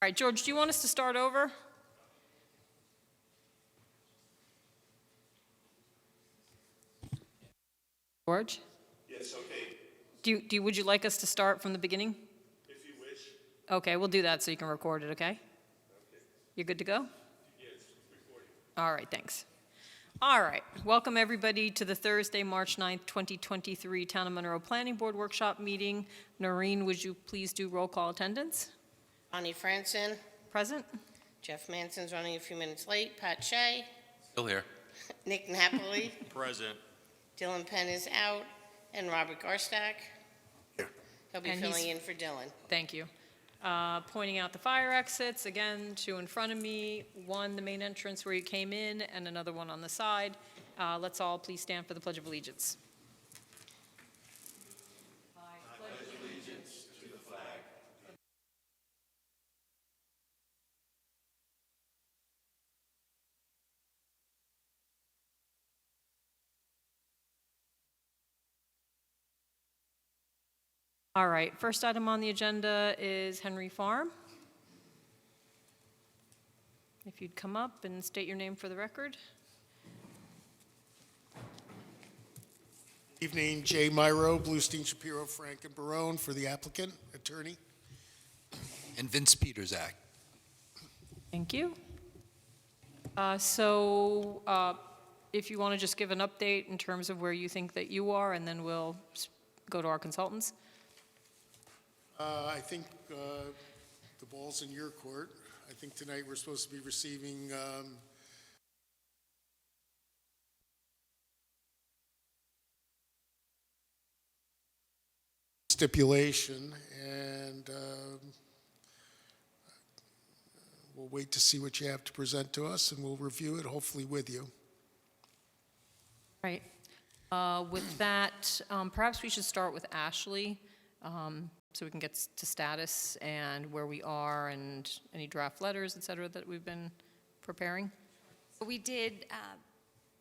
right, George, do you want us to start over? George? Yes, okay, Would you like us to start from the beginning? if you wish. Okay, we'll do that so you can record it, okay? Okay. You're good to go? Yes, recording. All right, thanks. All right, welcome everybody to the Thursday, March 9th, 2023 Town of Monroe Planning Board Workshop Meeting. Noreen, would you please do roll call attendance? Bonnie Franson, Present? Jeff Manson's running a few minutes late, Pat Shea, Still here. Nick Napoli, Present. Dylan Penn is out, and Robert Garstack. Here. He'll be And he's- filling in for Dylan. Thank you. Pointing out the fire exits, again, two in front of me, one the main entrance where you came in, and another one on the side. Let's all please stand for the Pledge of Allegiance. All right, first item on the agenda is Henry Farm. If you'd come up and state your name for the record. Evening, Jay Monroe, Bluestein, Shapiro, Frank, and Barone for the applicant, attorney. And Vince Peterzak. Thank you. If you want to just give an update in terms of where you think that you are, and then we'll go to our consultants. I think the ball's in your court. I think tonight we're supposed to be receiving stipulation, and we'll wait to see what you have to present to us, and we'll review it, hopefully with you. Right. With that, perhaps we should start with Ashley, so we can get to status and where we are and any draft letters, et cetera, that we've been preparing. We did,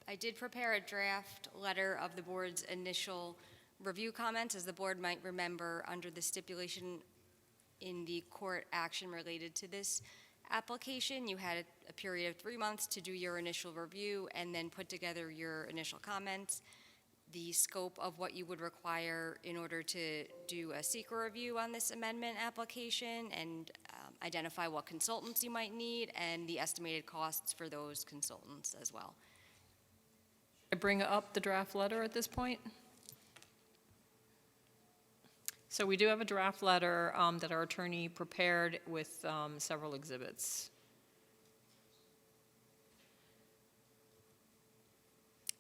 I did prepare a draft letter of the board's initial review comments. As the board might remember, under the stipulation in the court action related to this application, you had a period of 3 months to do your initial review and then put together your initial comments. The scope of what you would require in order to do a SEQR review on this amendment application and identify what consultants you might need and the estimated costs for those consultants as well. I bring up the draft letter at this point. So we do have a draft letter that our attorney prepared with several exhibits.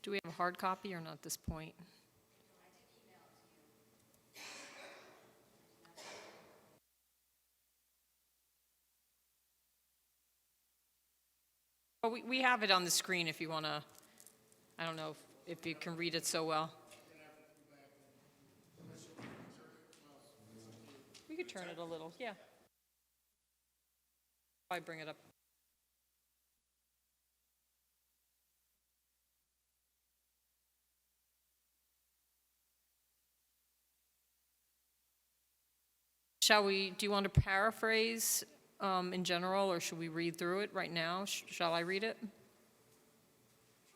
Do we have a hard copy or not at this point? Oh, we have it on the screen if you want to, I don't know if you can read it so well. We could turn it a little, yeah. I bring it up. Do you want to paraphrase in general, or should we read through it right now? Shall I read it?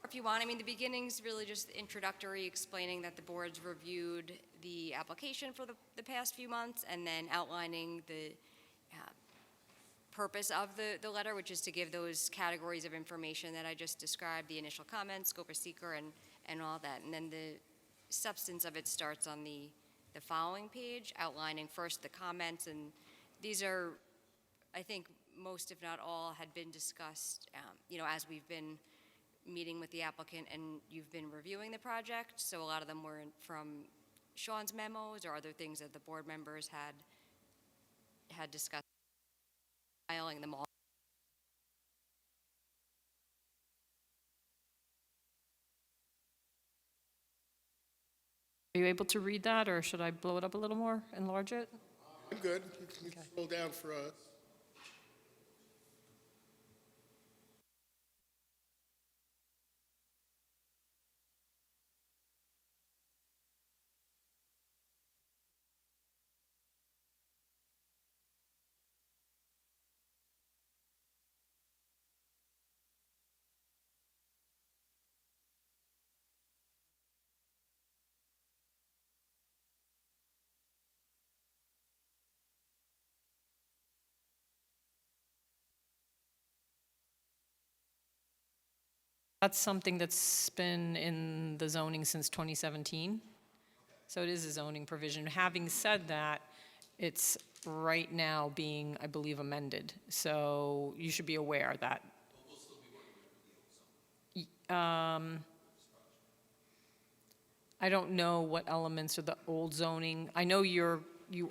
If you want, I mean, the beginning's really just introductory, explaining that the board's reviewed the application for the past few months, and then outlining the purpose of the letter, which is to give those categories of information that I just described, the initial comments, scope of SEQR, and all that. And then the substance of it starts on the following page, outlining first the comments, and these are, I think, most, if not all, had been discussed, as we've been meeting with the applicant and you've been reviewing the project. So a lot of them were from Sean's memos or other things that the board members had discussed, filing them all. Are you able to read that, or should I blow it up a little more, enlarge it? I'm good. You can scroll down for us. That's something that's been in the zoning since 2017. So it is a zoning provision. Having said that, it's right now being, I believe, amended. So you should be aware that. I don't know what elements are the old zoning. I know you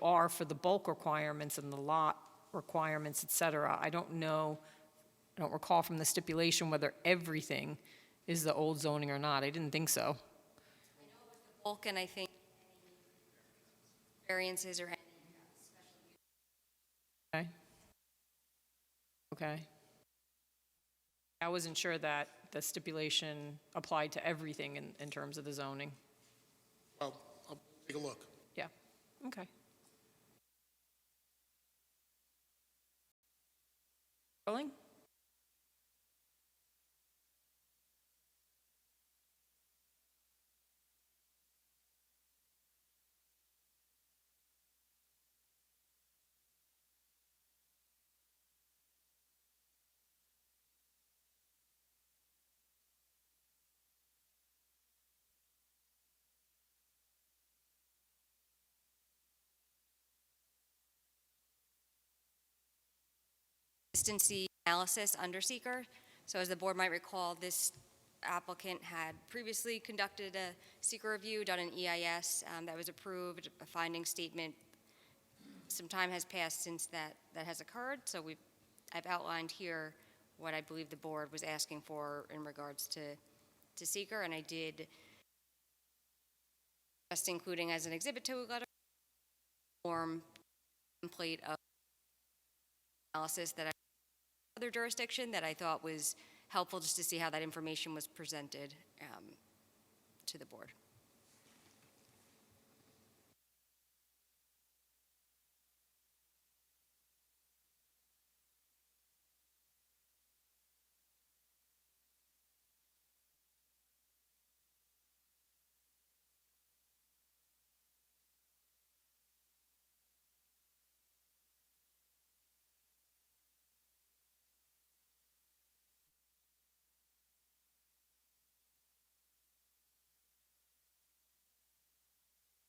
are for the bulk requirements and the lot requirements, et cetera. I don't know, I don't recall from the stipulation whether everything is the old zoning or not. I didn't think so. Bulk, and I think variances or any Okay. Okay. I wasn't sure that the stipulation applied to everything in terms of the zoning. Well, I'll take a look. Yeah, okay. Rolling? consistency analysis under seeker. So as the board might recall, this applicant had previously conducted a seeker review, done an EIS that was approved, a finding statement. Some time has passed since that has occurred, so I've outlined here what I believe the board was asking for in regards to seeker, and I did just including as an exhibit to a letter form template of analysis that I other jurisdiction that I thought was helpful just to see how that information was presented to the board.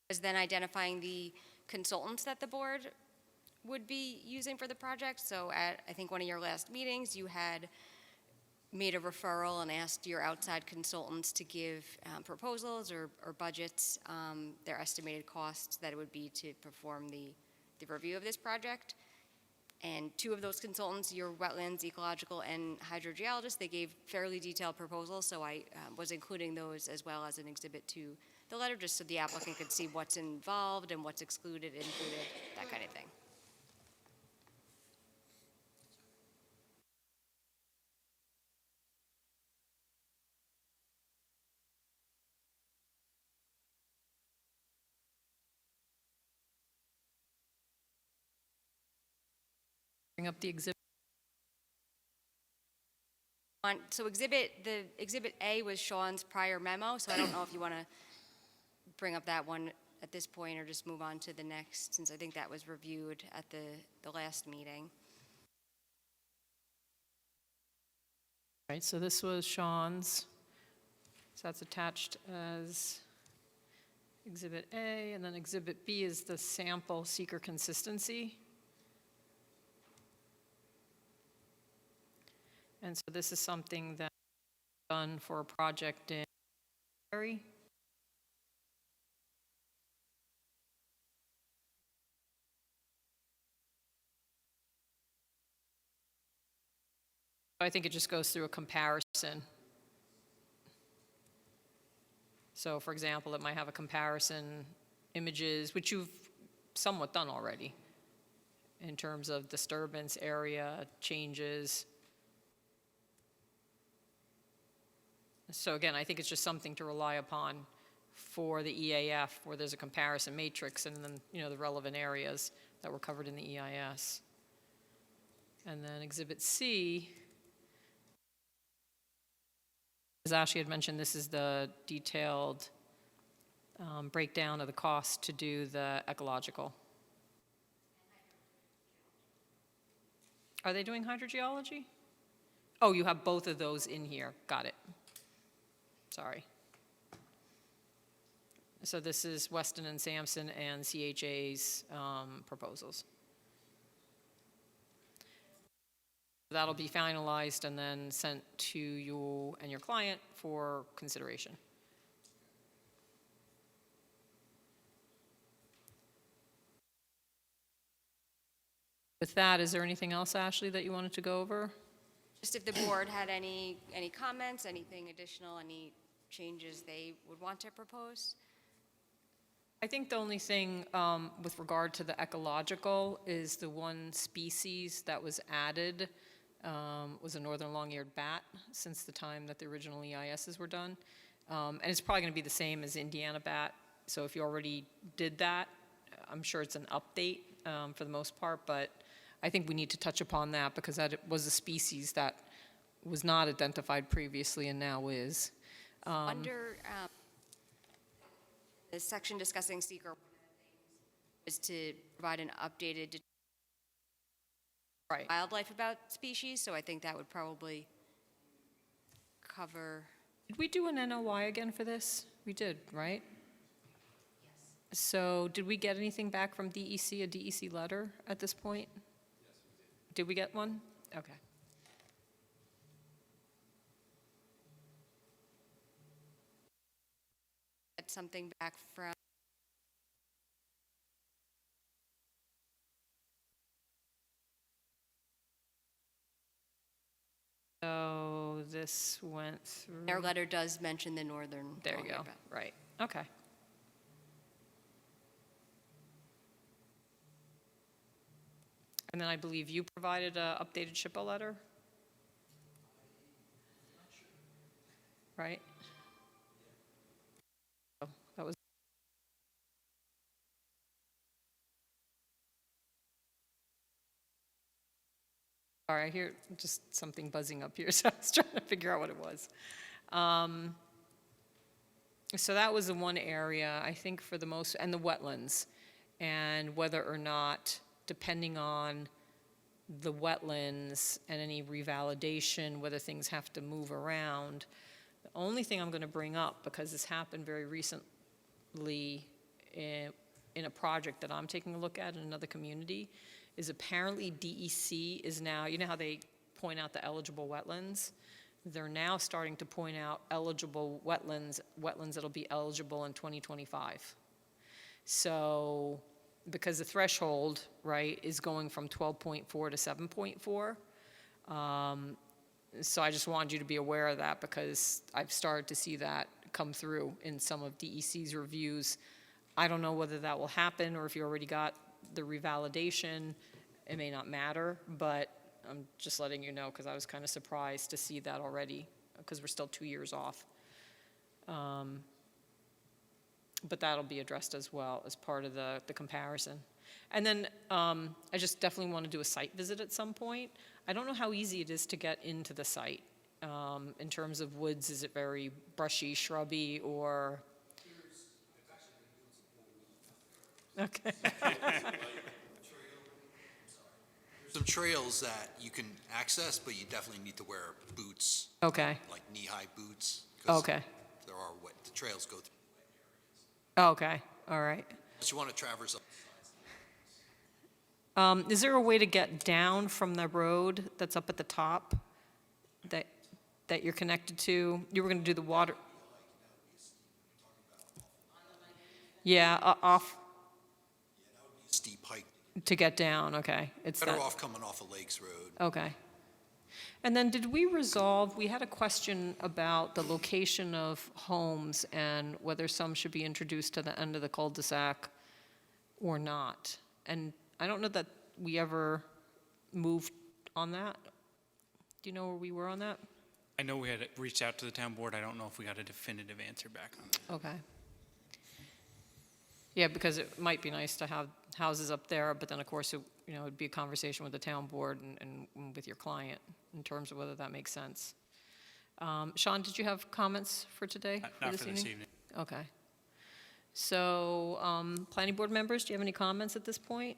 Was then identifying the consultants that the board would be using for the project. So at, I think, one of your last meetings, you had made a referral and asked your outside consultants to give proposals or budgets, their estimated costs that it would be to perform the review of this project. And two of those consultants, your wetlands, ecological, and hydrogeologist, they gave fairly detailed proposals, so I was including those as well as an exhibit to the letter, just so the applicant could see what's involved and what's excluded, included, that kind of thing. Bring up the exhibit. So the exhibit A was Sean's prior memo, so I don't know if you want to bring up that one at this point or just move on to the next, since I think that was reviewed at the last meeting. Right, so this was Sean's. So that's attached as Exhibit A, and then Exhibit B is the sample seeker consistency. And so this is something that's done for a project in Monroe. I think it just goes through a comparison. So for example, it might have a comparison images, which you've somewhat done already in terms of disturbance area changes. So again, I think it's just something to rely upon for the EAF, where there's a comparison matrix and then, the relevant areas that were covered in the EIS. And then Exhibit C, as Ashley had mentioned, this is the detailed breakdown of the cost to do the ecological. Are they doing hydrogeology? Oh, you have both of those in here. Got it. sorry. So this is Weston and Sampson and CHA's proposals. That'll be finalized and then sent to you and your client for consideration. With that, is there anything else, Ashley, that you wanted to go over? Just if the board had any comments, anything additional, any changes they would want to propose? I think the only thing with regard to the ecological is the one species that was added was a northern long-eared bat since the time that the original EISs were done. And it's probably going to be the same as Indiana bat. So if you already did that, I'm sure it's an update for the most part, but I think we need to touch upon that because that was a species that was not identified previously and now is. Under the section discussing seeker, is to provide an updated Right. wildlife about species, so I think that would probably cover. Did we do an NOI again for this? We did, right? Yes. So did we get anything back from DEC, a DEC letter at this point? Yes, we did. Did we get one? Okay. Get something back from. So this went through. Their letter does mention the northern. There you go. long-eared bat. Right. Okay. And then I believe you provided a updated SHPO letter? Right? Oh, that was. Sorry, I hear just something buzzing up here, so I was trying to figure out what it was. So that was the one area, I think for the most, and the wetlands, and whether or not, depending on the wetlands and any revalidation, whether things have to move around. The only thing I'm going to bring up, because this happened very recently in a project that I'm taking a look at in another community, is apparently DEC is now, you know how they point out the eligible wetlands? They're now starting to point out eligible wetlands that'll be eligible in 2025. So, because the threshold, right, is going from 12.4 to 7.4. So I just wanted you to be aware of that because I've started to see that come through in some of DEC's reviews. I don't know whether that will happen or if you already got the revalidation. It may not matter, but I'm just letting you know because I was kind of surprised to see that already because we're still 2 years off. But that'll be addressed as well as part of the comparison. And then I just definitely want to do a site visit at some point. I don't know how easy it is to get into the site. In terms of woods, is it very brushy, shrubby, or? Okay. Some trails that you can access, but you definitely need to wear boots, Okay. like knee-high boots. 'Cause Okay. There are wet, the trails go through. Okay. All right. Unless you want to traverse up. Is there a way to get down from the road that's up at the top that you're connected to? You were going to do the water. Yeah, off Steep hike. to get down. Okay. It's Better that. off coming off of Lakes Road. Okay. And then did we resolve, we had a question about the location of homes and whether some should be introduced to the end of the cul-de-sac or not. And I don't know that we ever moved on that. Do you know where we were on that? I know we had reached out to the town board. I don't know if we got a definitive answer back on that. Okay. Yeah, because it might be nice to have houses up there, but then of course, it'd be a conversation with the town board and with your client in terms of whether that makes sense. Sean, did you have comments for today? Not for this evening. Okay. So, planning board members, do you have any comments at this point?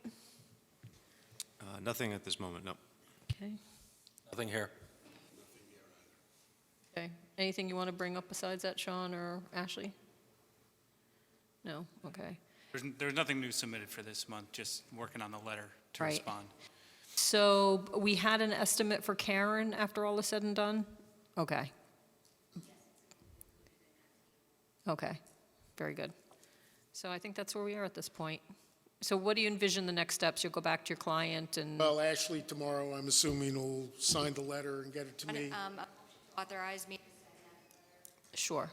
Nothing at this moment, no. Okay. Nothing here. Okay. anything you want to bring up besides that, Sean or Ashley? No? Okay. There's nothing new submitted for this month, just working on the letter to Right. respond. So we had an estimate for Karen after all is said and done? Okay. Okay, very good. So I think that's where we are at this point. So what do you envision the next steps? You'll go back to your client and, Well, Ashley tomorrow, I'm assuming, will sign the letter and get it to me. Authorize me. sure.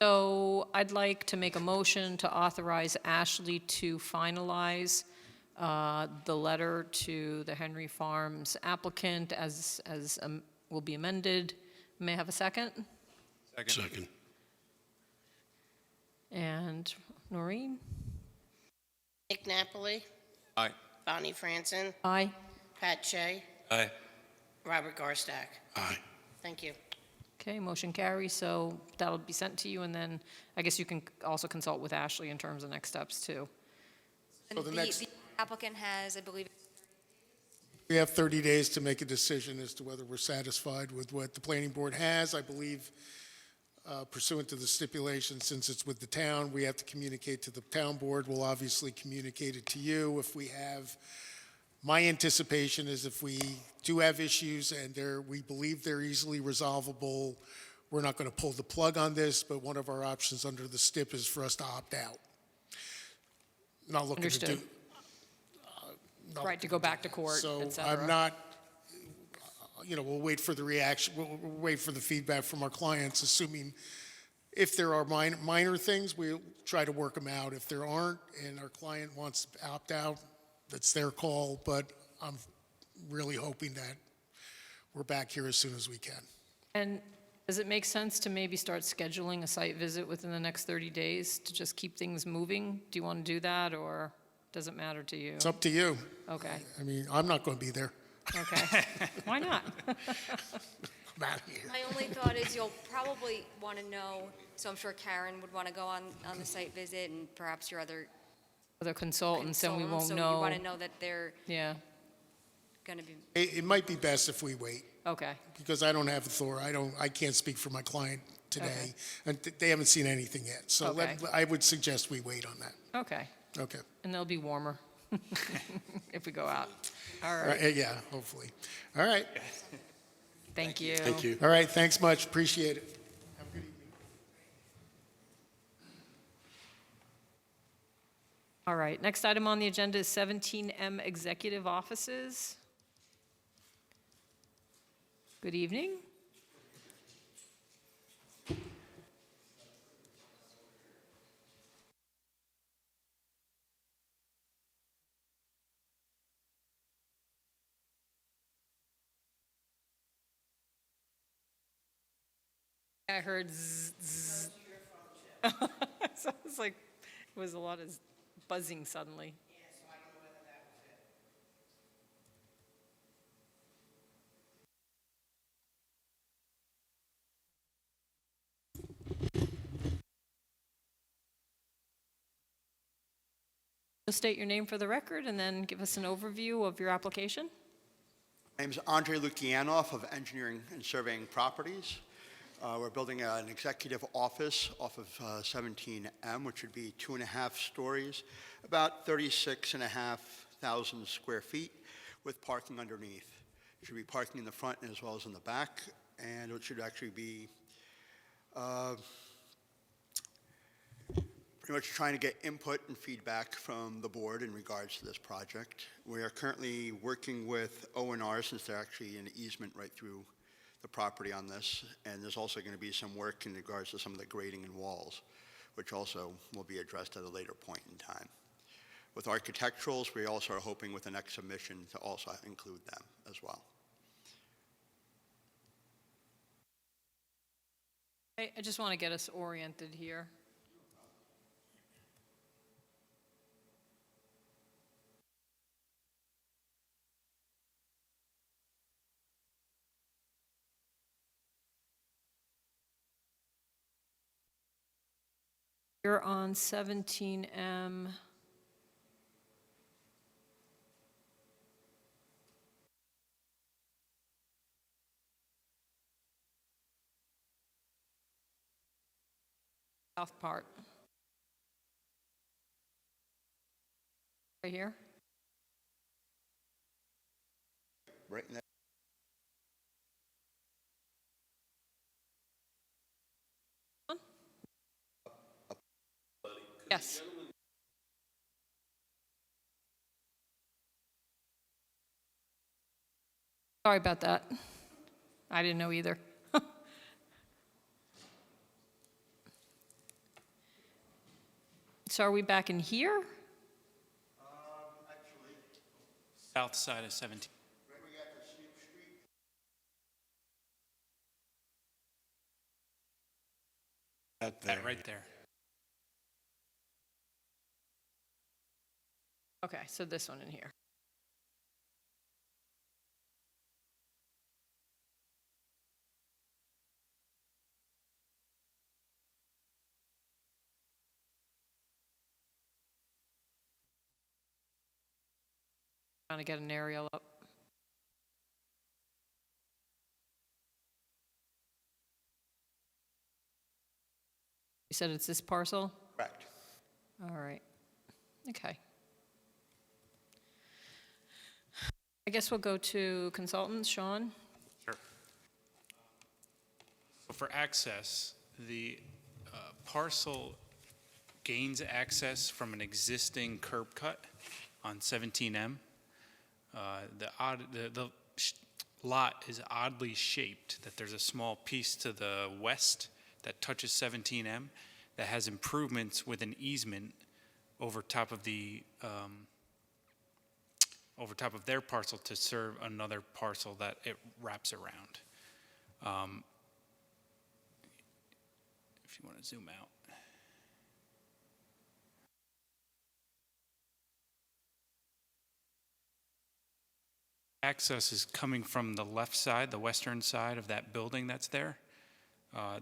So I'd like to make a motion to authorize Ashley to finalize the letter to the Henry Farms applicant as will be amended. May I have a second? Second. And Noreen? Nick Napoli, Aye. Bonnie Franson, Aye. Pat Shea, Aye. Robert Garstack. Aye. Thank you. Okay, motion carries, so that'll be sent to you, and then I guess you can also consult with Ashley in terms of next steps, too. And So the next- the applicant has, I believe, We have 30 days to make a decision as to whether we're satisfied with what the planning board has. I believe pursuant to the stipulation, since it's with the town, we have to communicate to the town board. We'll obviously communicate it to you. If we have, my anticipation is if we do have issues and we believe they're easily resolvable, we're not going to pull the plug on this, but one of our options under the stip is for us to opt out. Not looking to do. Understood. not Right, to go back to court, So et cetera. I'm not, we'll wait for the reaction, we'll wait for the feedback from our clients, assuming if there are minor things, we'll try to work them out. If there aren't, and our client wants to opt out, that's their call, but I'm really hoping that we're back here as soon as we can. And does it make sense to maybe start scheduling a site visit within the next 30 days to just keep things moving? Do you want to do that, or does it matter to you? It's up to you. Okay, I mean, I'm not going to be there. okay. Why not? I'm out of here. my only thought is you'll probably want to know, so I'm sure Karen would want to go on the site visit and perhaps your other The consultants, and we consultants. won't So you know. want to know that they're Yeah, going to be, It might be best if we wait, okay, because I don't have authority, I can't speak for my client today, Okay. and they haven't seen anything yet. So Okay. I would suggest we wait on that. okay. Okay. And they'll be warmer if we go out. All All right, right, yeah, hopefully. All right. thank you. Thank you. All right, thanks much, appreciate it. Have a good evening. All right, next item on the agenda is 17M Executive Offices. Good evening. I heard zzz, zzz. So it was like, it was a lot of buzzing suddenly. You'll state your name for the record and then give us an overview of your application. My name is Andrei Lukianov of Engineering and Surveying Properties. We're building an executive office off of 17M, which would be 2.5 stories, about 36,500 square feet, with parking underneath. It should be parking in the front as well as in the back, and it should actually be pretty much trying to get input and feedback from the board in regards to this project. We are currently working with O&R, since they're actually in easement right through the property on this, and there's also going to be some work in regards to some of the grading and walls, which also will be addressed at a later point in time. With architecturals, we also are hoping with the next submission to also include them as well. I just want to get us oriented here. You're on 17M. South part. Right here? Right in that, Yes. Sorry about that. I didn't know either. So are we back in here? South side of 17. That right there. Okay, so this one in here. Trying to get an aerial up. You said it's this parcel? correct. All right. Okay. I guess we'll go to consultants. Sean? Sure. So for access, the parcel gains access from an existing curb cut on 17M. The lot is oddly shaped, that there's a small piece to the west that touches 17M that has improvements with an easement over top of their parcel to serve another parcel that it wraps around. If you want to zoom out. Access is coming from the left side, the western side of that building that's there.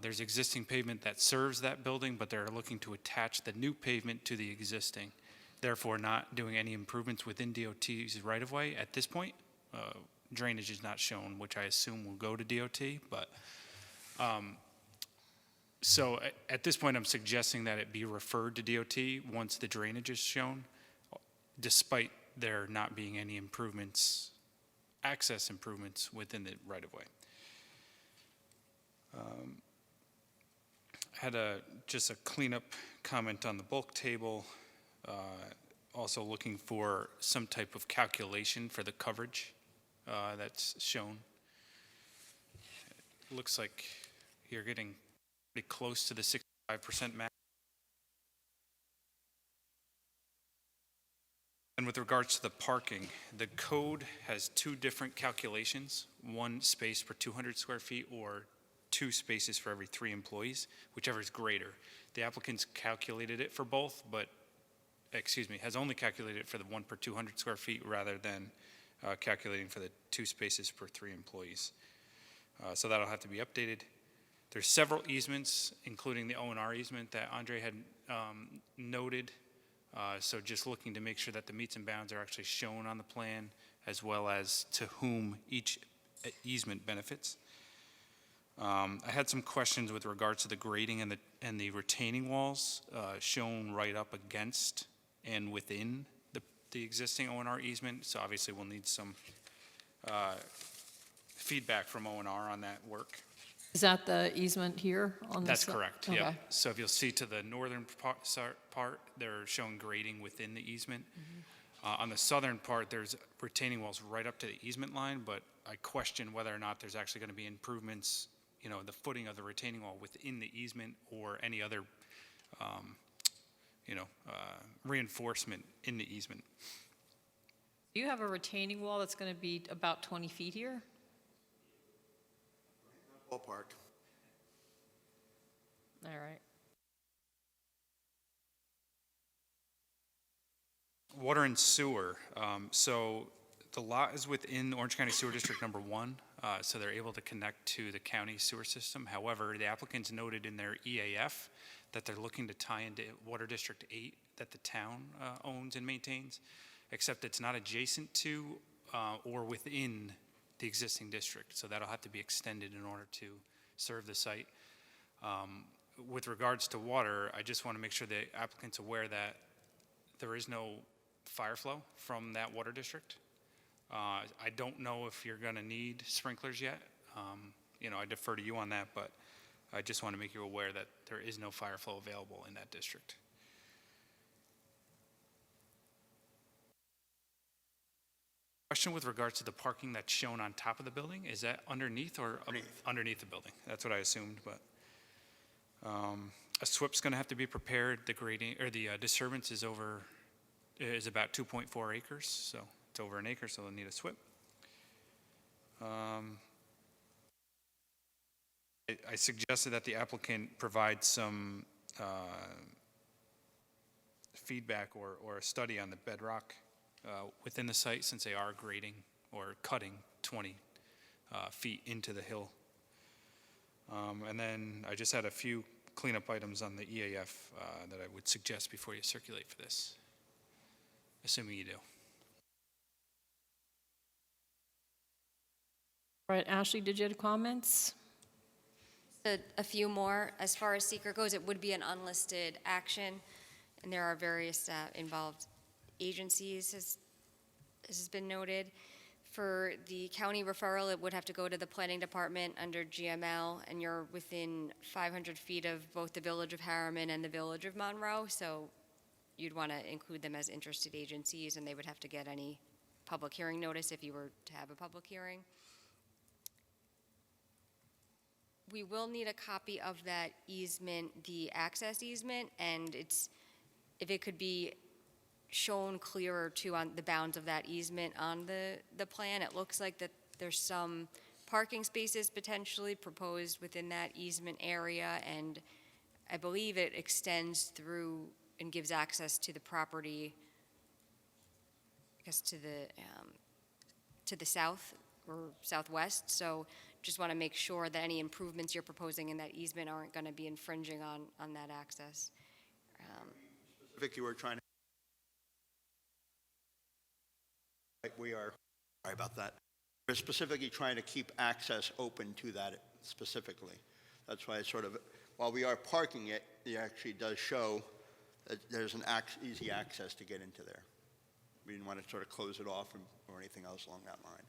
There's existing pavement that serves that building, but they're looking to attach the new pavement to the existing, therefore not doing any improvements within DOT's right-of-way at this point. Drainage is not shown, which I assume will go to DOT, but so at this point, I'm suggesting that it be referred to DOT once the drainage is shown, despite there not being any improvements, access improvements within the right-of-way. I had just a cleanup comment on the bulk table, also looking for some type of calculation for the coverage that's shown. It looks like you're getting pretty close to the 65% max. And with regards to the parking, the code has two different calculations, one space per 200 square feet or 2 spaces for every 3 employees, whichever is greater. The applicant's calculated it for both, but, has only calculated it for the 1 per 200 square feet rather than calculating for the 2 spaces per 3 employees. So that'll have to be updated. There's several easements, including the O&R easement that Andre had noted. So just looking to make sure that the meets and bounds are actually shown on the plan, as well as to whom each easement benefits. I had some questions with regards to the grading and the retaining walls shown right up against and within the existing O&R easement. So obviously we'll need some feedback from O&R on that work. Is that the easement here on this? That's correct, Okay. yeah. So if you'll see to the northern part, they're showing grading within the easement. On the southern part, there's retaining walls right up to the easement line, but I question whether or not there's actually going to be improvements, the footing of the retaining wall within the easement or any other, reinforcement in the easement. Do you have a retaining wall that's going to be about 20 feet here? Ballpark. All right. Water and sewer. So the lot is within Orange County Sewer District Number 1, so they're able to connect to the county sewer system. However, the applicants noted in their EAF that they're looking to tie into Water District 8 that the town owns and maintains, except it's not adjacent to or within the existing district. So that'll have to be extended in order to serve the site. with regards to water, I just want to make sure the applicant's aware that there is no fire flow from that water district. I don't know if you're going to need sprinklers yet. I defer to you on that, but I just want to make you aware that there is no fire flow available in that district. Question with regards to the parking that's shown on top of the building, is that underneath or underneath the building? That's what I assumed, but a SWIP's going to have to be prepared. The grading or the disturbance is about 2.4 acres, so it's over an acre, so they'll need a SWIP. I suggested that the applicant provide some feedback or a study on the bedrock within the site, since they are grading or cutting 20 feet into the hill. And then I just had a few cleanup items on the EAF that I would suggest before you circulate for this, assuming you do. All right, Ashley, did you have comments? A few more. As far as seeker goes, it would be an unlisted action, and there are various involved agencies, as has been noted. For the county referral, it would have to go to the planning department under GML, and you're within 500 feet of both the village of Harriman and the village of Monroe, so you'd want to include them as interested agencies, and they would have to get any public hearing notice if you were to have a public hearing. We will need a copy of that easement, the access easement, and if it could be shown clearer too on the bounds of that easement on the plan. It looks like that there's some parking spaces potentially proposed within that easement area, and I believe it extends through and gives access to the property, I guess to the south or southwest. So just want to make sure that any improvements you're proposing in that easement aren't going to be infringing on that access. Specifically, we're trying to, sorry about that. We're specifically trying to keep access open to that specifically. That's why it's sort of, while we are parking it, it actually does show that there's an easy access to get into there. We didn't want to sort of close it off or anything else along that line.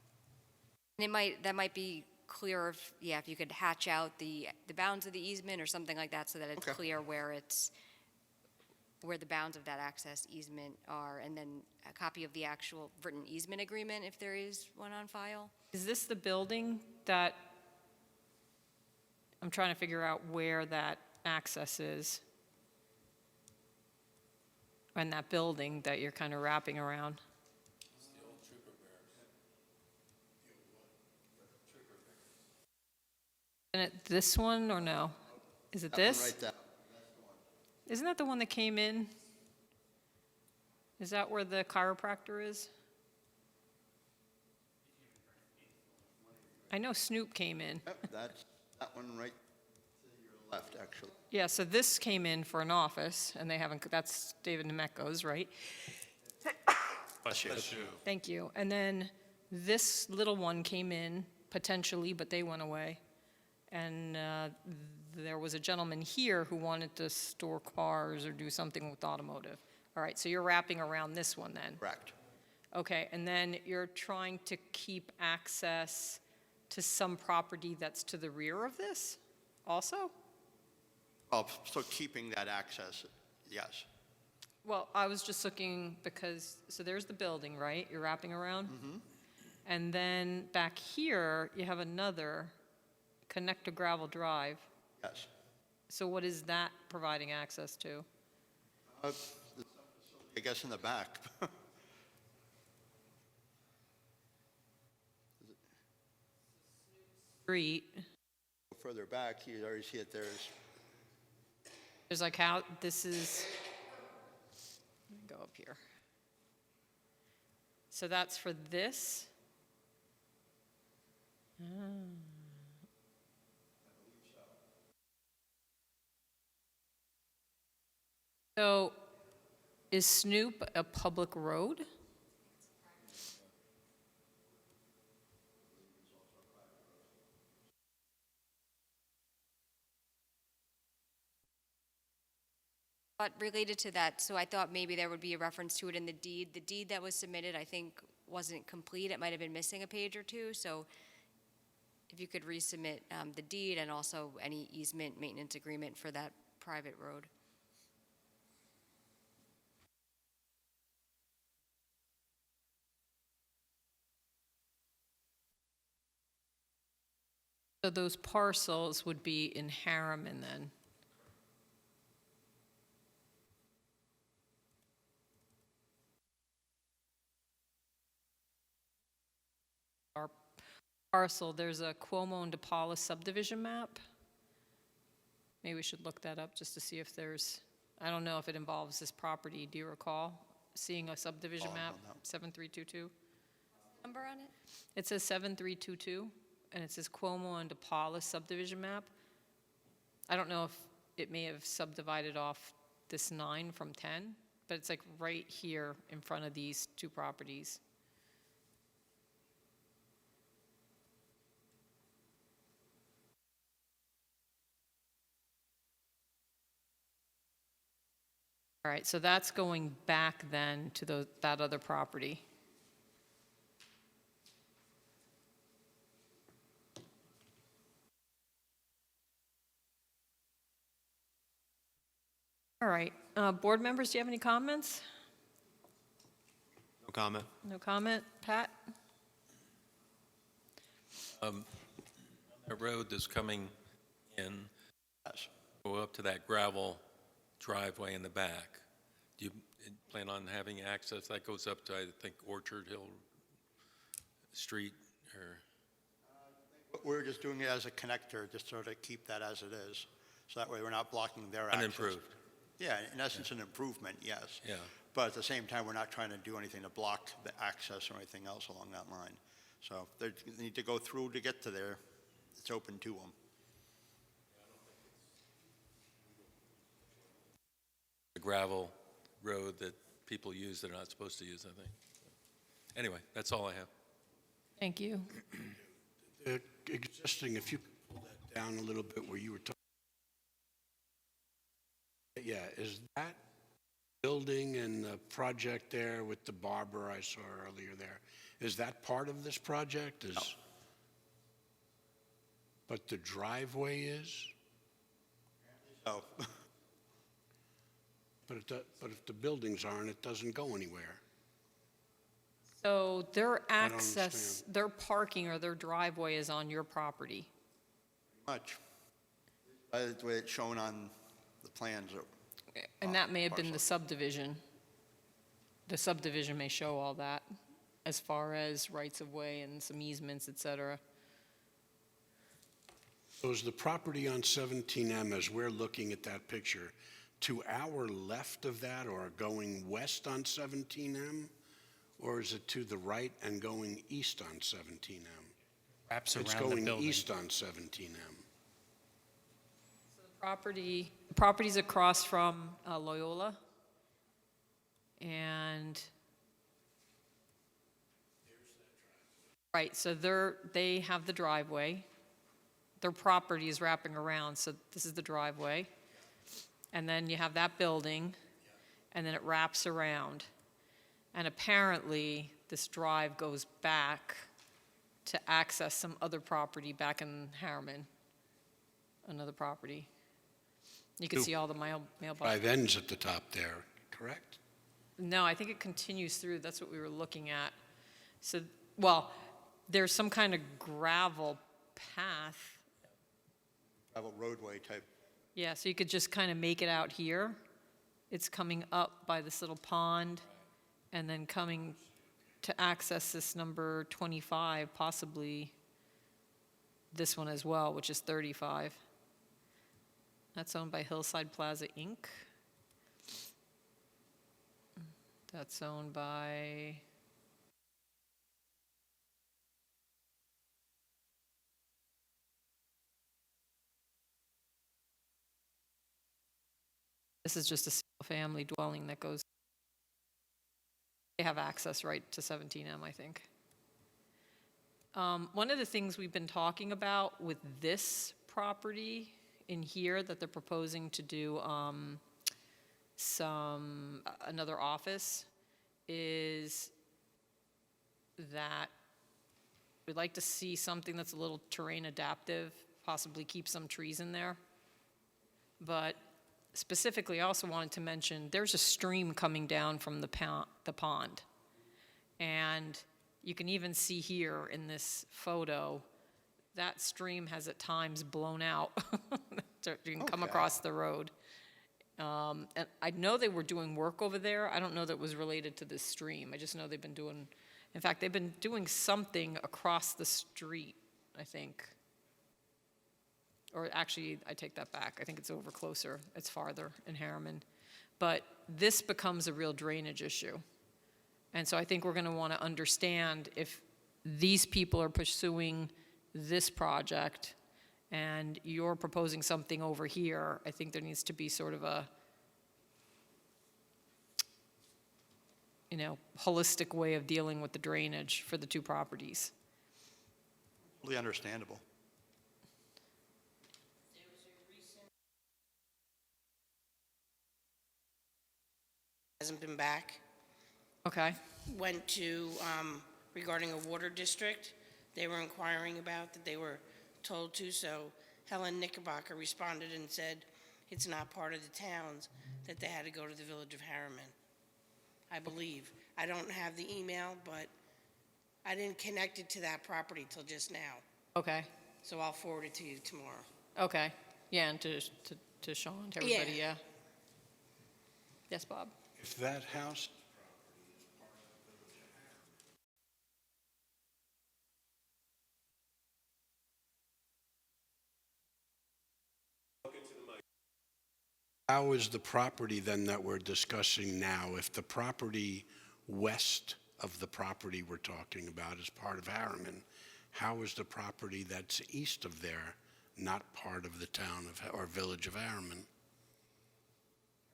And that might be clear if you could hatch out the bounds of the easement or something like that, so that it's clear where the bounds of that access easement are, and then a copy of the actual written easement agreement if there is one on file. Is this the building that, I'm trying to figure out where that access is? And that building that you're kind of wrapping around? Isn't it this one or no? Is it That one this? right there. Isn't that the one that came in? Is that where the chiropractor is? I know Snoop came in. Yep, that's that one right to your left, actually. Yeah, so this came in for an office, and they haven't, that's David Nemeco's, right? Bless you. Thank you. And then this little one came in, potentially, but they went away. And there was a gentleman here who wanted to store cars or do something with automotive. All right, so you're wrapping around this one then? Correct. Okay, and then you're trying to keep access to some property that's to the rear of this also? Well, so keeping that access, yes. Well, I was just looking because, so there's the building, right? You're wrapping around? Mm-hmm. And then back here, you have another connect to gravel drive. Yes. So what is that providing access to? I guess in the back. Street. Further back, you already see it, There's like how, this is, let me go up here. So that's for this? So is Snoop a public road? But related to that, so I thought maybe there would be a reference to it in the deed. The deed that was submitted, I think, wasn't complete. It might have been missing a page or two, so if you could resubmit the deed and also any easement maintenance agreement for that private road. So those parcels would be in Harriman then? Our parcel, there's a Cuomo and DePaula subdivision map. Maybe we should look that up just to see if there's, I don't know if it involves this property. Do you recall seeing a subdivision Oh, map, no. 7322? Number on it? It says 7322, and it says Cuomo and DePaula subdivision map. I don't know if it may have subdivided off this 9 from 10, but it's like right here in front of these two properties. All right, so that's going back then to that other property. All right, board members, do you have any comments? No comment. No comment? Pat? A road that's coming in, Yes. go up to that gravel driveway in the back. Do you plan on having access? That goes up to, I think, Orchard Hill Street, or, We're just doing it as a connector, just sort of keep that as it is. So that way we're not blocking their access. unimproved? Yeah, in essence, an improvement, yes. Yeah. But at the same time, we're not trying to do anything to block the access or anything else along that line. So if they need to go through to get to there, it's open to them. The gravel road that people use that are not supposed to use, I think. Anyway, that's all I have. Thank you. Existing, if you could pull that down a little bit where you were talking. Yeah, is that building and the project there with the barber I saw earlier there, is that part of this project? No. But the driveway is? So, But if the buildings aren't, it doesn't go anywhere. So their don't access, understand. their parking or their driveway is on your property? much. By the way it's shown on the plans. And that may have been the Parcel. subdivision. The subdivision may show all that, as far as rights-of-way and some easements, et cetera. So is the property on 17M, as we're looking at that picture, to our left of that or going west on 17M? Or is it to the right and going east on 17M? Wraps It's around the going building. east on 17M. Property's across from Loyola. And, right, so they have the driveway. Their property is wrapping around, so this is the driveway. And then you have that building, and then it wraps around. And apparently, this drive goes back to access some other property back in Harriman, another property. You can Who? see all the mailboxes. Drive ends at the top there, correct? No, I think it continues through, that's what we were looking at. So, well, there's some kind of gravel path. Gravel roadway type. Yeah, so you could just kind of make it out here. It's coming up by this little pond, and then coming to access this number 25, possibly this one as well, which is 35. That's owned by Hillside Plaza, Inc. That's owned by... This is just a single-family dwelling that goes... They have access right to 17M, I think. One of the things we've been talking about with this property in here that they're proposing to do another office, is that we'd like to see something that's a little terrain adaptive, possibly keep some trees in there. But specifically, I also wanted to mention, there's a stream coming down from the pond. And you can even see here in this photo, that stream has at times blown out. So you can come Okay. across the road. And I know they were doing work over there. I don't know that it was related to this stream. I just know they've been doing, in fact, they've been doing something across the street, I think. Or actually, I take that back. I think it's over closer. It's farther in Harriman. But this becomes a real drainage issue. And so I think we're going to want to understand if these people are pursuing this project and you're proposing something over here, I think there needs to be sort of a, holistic way of dealing with the drainage for the two properties. Totally understandable. Hasn't been back. Okay, Went to, regarding a water district, they were inquiring about that they were told to, so Helen Knickerbocker responded and said it's not part of the towns, that they had to go to the village of Harriman, I believe. I don't have the email, but I didn't connect it to that property till just now, okay, so I'll forward it to you tomorrow. okay. Yeah, and to Sean, to everybody, yeah. Yes, Bob? If that house How is the property then that we're discussing now, if the property west of the property we're talking about is part of Harriman, how is the property that's east of there not part of the town of, or village of Harriman?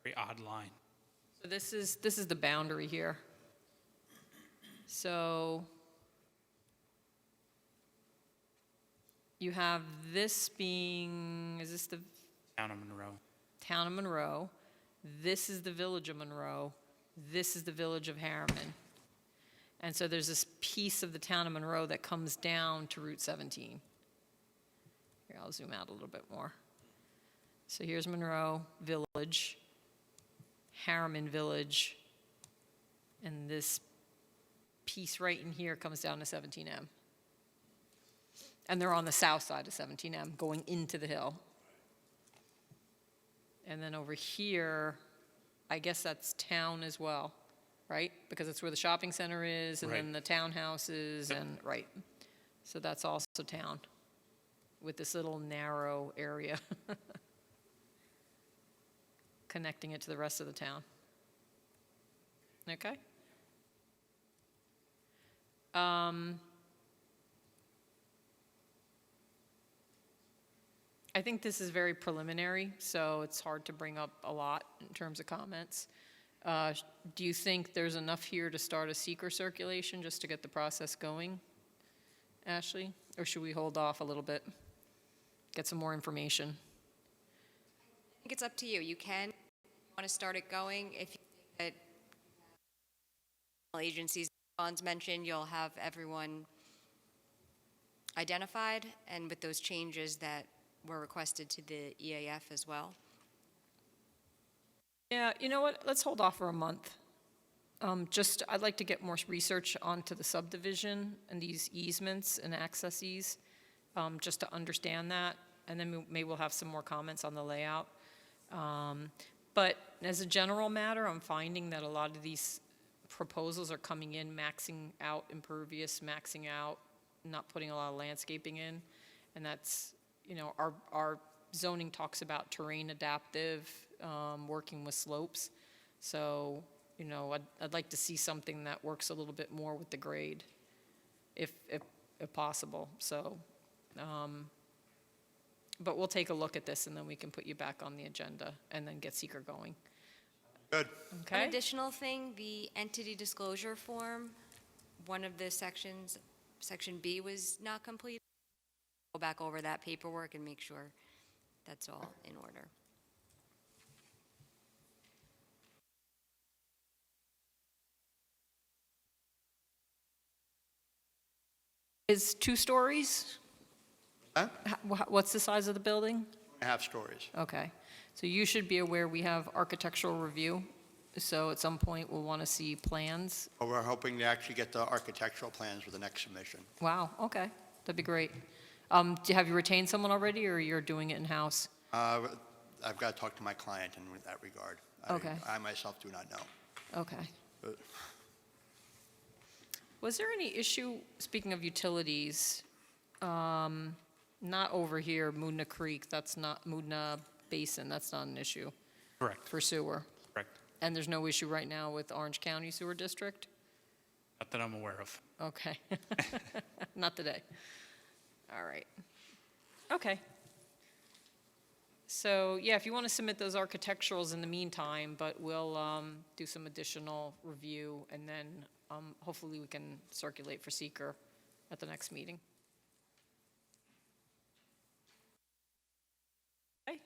Very odd line. So this is the boundary here. So you have this being, is this the Town of Monroe. town of Monroe? This is the village of Monroe. This is the village of Harriman. And so there's this piece of the town of Monroe that comes down to Route 17. Here, I'll zoom out a little bit more. So here's Monroe Village, Harriman Village, and this piece right in here comes down to 17M. And they're on the south side of 17M, going into the hill. And then over here, I guess that's town as well, right? Because it's where the shopping center is, and then the townhouses, and, right. So that's also town, with this little narrow area connecting it to the rest of the town. Okay? I think this is very preliminary, so it's hard to bring up a lot in terms of comments. Do you think there's enough here to start a seeker circulation just to get the process going, Ashley? Or should we hold off a little bit, get some more information? I think it's up to you. You can, if you want to start it going. If you think that agencies, bonds mentioned, you'll have everyone identified, and with those changes that were requested to the EAF as well. Yeah, you know what, let's hold off for a month. I'd like to get more research onto the subdivision and these easements and accesses, just to understand that, and then maybe we'll have some more comments on the layout. But as a general matter, I'm finding that a lot of these proposals are coming in maxing out impervious, maxing out, not putting a lot of landscaping in, and that's, our zoning talks about terrain adaptive, working with slopes. So, I'd like to see something that works a little bit more with the grade, if possible. So, but we'll take a look at this, and then we can put you back on the agenda, and then get seeker going. Good. Okay? An additional thing, the entity disclosure form, one of the sections, section B, was not complete. Go back over that paperwork and make sure that's all in order. is 2 stories? Huh? What's the size of the building? 2.5 stories. Okay. So you should be aware we have architectural review. So at some point, we'll want to see plans. But we're hoping to actually get the architectural plans for the next submission. Wow, okay. That'd be great. Have you retained someone already, or you're doing it in-house? I've got to talk to my client in that regard. Okay. I myself do not know. Okay. But Was there any issue, speaking of utilities, not over here, Moodna Creek, that's not, Moodna Basin, that's not an issue Correct, for sewer? correct. And there's no issue right now with Orange County Sewer District? Not that I'm aware of. Okay. Not today. All right. Okay. So, yeah, if you want to submit those architecturals in the meantime, but we'll do some additional review, and then hopefully we can circulate for seeker at the next meeting. Okay.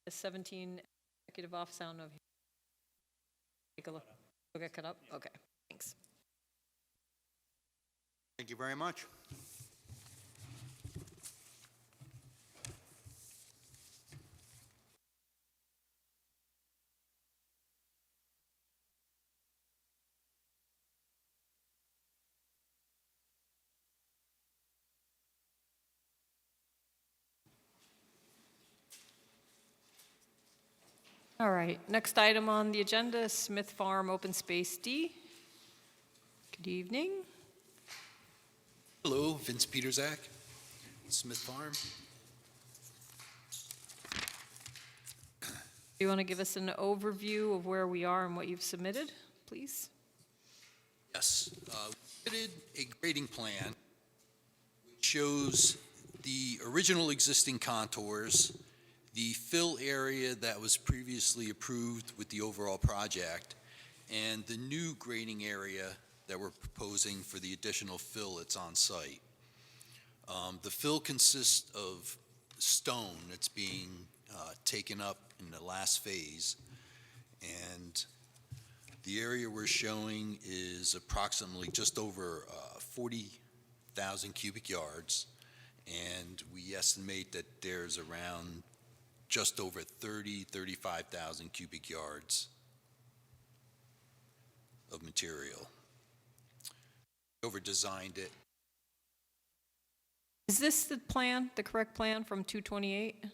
The 17 executive office, I don't know if you take a look. We'll get cut up? Okay, thanks. thank you very much. All right, next item on the agenda, Smith Farm Open Space D. Good evening. Hello, Vince Peterzak, Smith Farm. Do you want to give us an overview of where we are and what you've submitted, please? Yes, we submitted a grading plan which shows the original existing contours, the fill area that was previously approved with the overall project, and the new grading area that we're proposing for the additional fill that's on site. The fill consists of stone that's being taken up in the last phase, and the area we're showing is approximately just over 40,000 cubic yards, and we estimate that there's around just over 35,000 cubic yards of material. Over-designed it. Is this the plan, the correct plan from 228?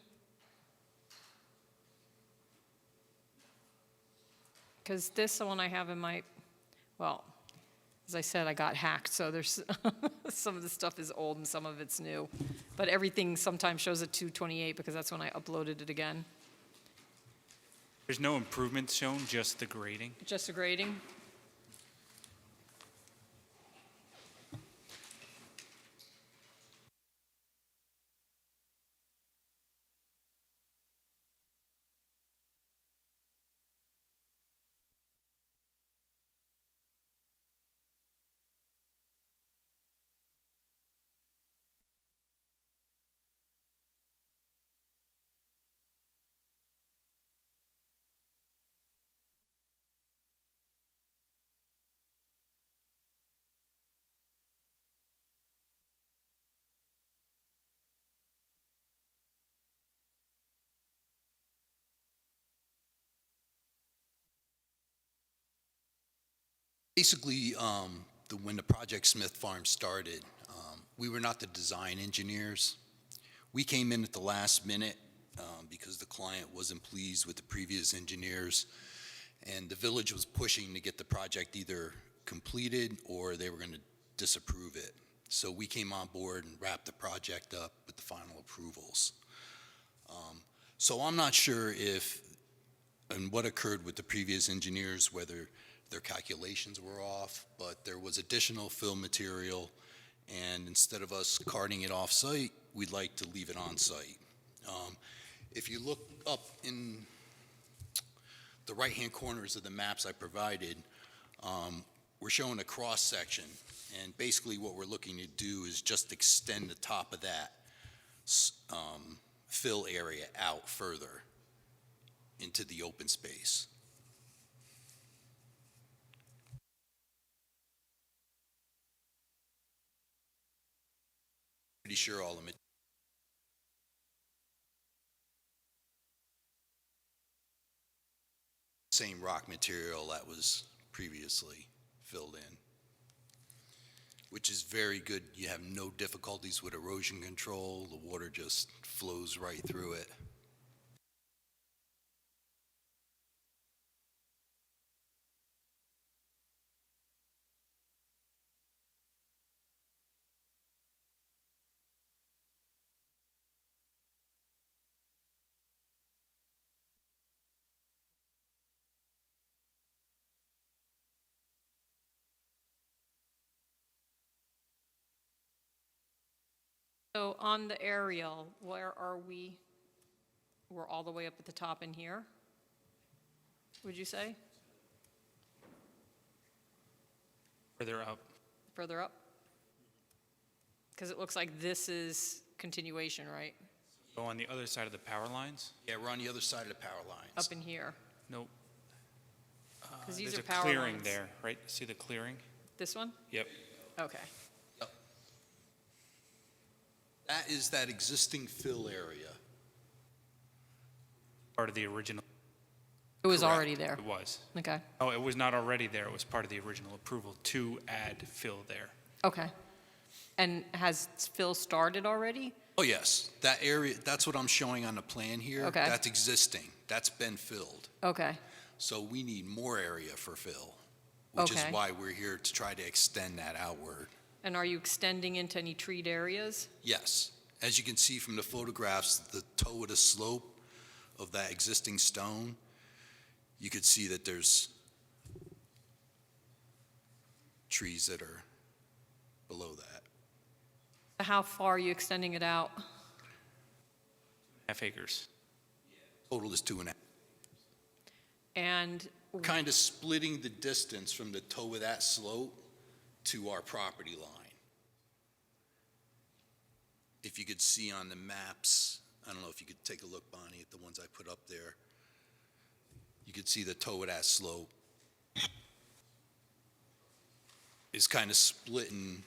Because this one I have in my, well, as I said, I got hacked, so there's, some of the stuff is old and some of it's new. But everything sometimes shows at 228 because that's when I uploaded it again. There's no improvements shown, just the grading. Just the grading? Basically, when the project Smith Farm started, we were not the design engineers. We came in at the last minute because the client wasn't pleased with the previous engineers, and the village was pushing to get the project either completed or they were going to disapprove it. So we came on board and wrapped the project up with the final approvals. So I'm not sure if, and what occurred with the previous engineers, whether their calculations were off, but there was additional fill material, and instead of us carting it off-site, we'd like to leave it on-site. If you look up in the right-hand corners of the maps I provided, we're showing a cross-section, and basically what we're looking to do is just extend the top of that fill area out further into the open space. pretty sure all of it. Same rock material that was previously filled in, which is very good. You have no difficulties with erosion control. The water just flows right through it. So on the aerial, where are we? We're all the way up at the top in here, would you say? Further up. Further up? Because it looks like this is continuation, right? Go on the other side of the power lines? Yeah, we're on the other side of the power lines. Up in here? Nope. Because these There's are a power clearing lines. there, right? See the clearing? This one? Yep. Okay. Yep. That is that existing fill area. Part of the original, It was Correct. already there. it was. Okay. Oh, it was not already there. It was part of the original approval to add fill there. Okay. And has Phil started already? Oh, yes, that area, that's what I'm showing on the plan here. Okay. That's existing. That's been filled. Okay. So we need more area for fill, which is Okay. why we're here to try to extend that outward. And are you extending into any treed areas? Yes, as you can see from the photographs, the toe of the slope of that existing stone, you could see that there's trees that are below that. How far are you extending it out? Half acres. Total is 2.5. And, Kind of splitting the distance from the toe of that slope to our property line. If you could see on the maps, I don't know if you could take a look, Bonnie, at the ones I put up there. You could see the toe of that slope is kind of splitting.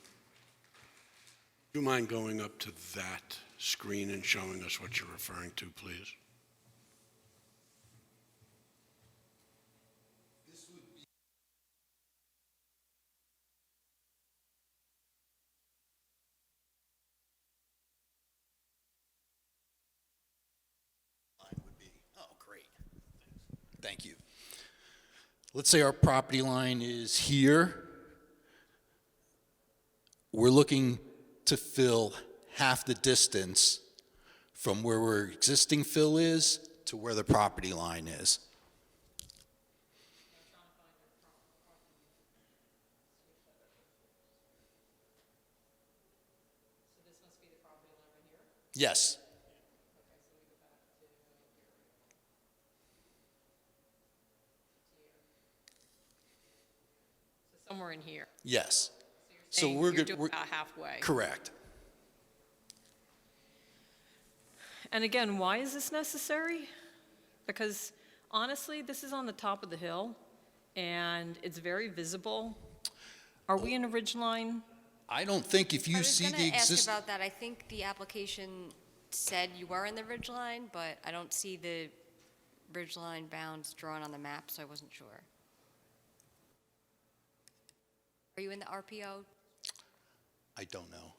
Do you mind going up to that screen and showing us what you're referring to, please? Line would be, oh, great. Thank you. Let's say our property line is here. We're looking to fill half the distance from where our existing fill is to where the property line is. Yes. somewhere in here. Yes. So Saying we're you're good. doing about halfway. Correct. And again, why is this necessary? Because honestly, this is on the top of the hill, and it's very visible. Are we in a ridge line? I don't think if you I was see gonna the ask exist. about that. I think the application said you were in the ridge line, but I don't see the ridge line bounds drawn on the map, so I wasn't sure. Are you in the RPO? I don't know.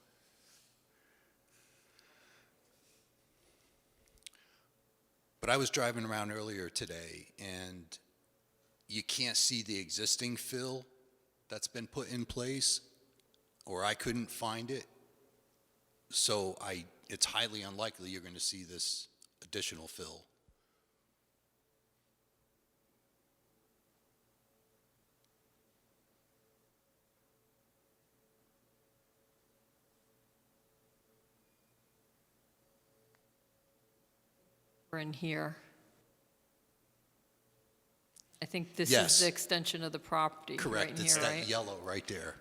But I was driving around earlier today, and you can't see the existing fill that's been put in place, or I couldn't find it. So it's highly unlikely you're going to see this additional fill. We're in here. I think this Yes. is the extension of the property right Correct. in It's here, that right? yellow right there.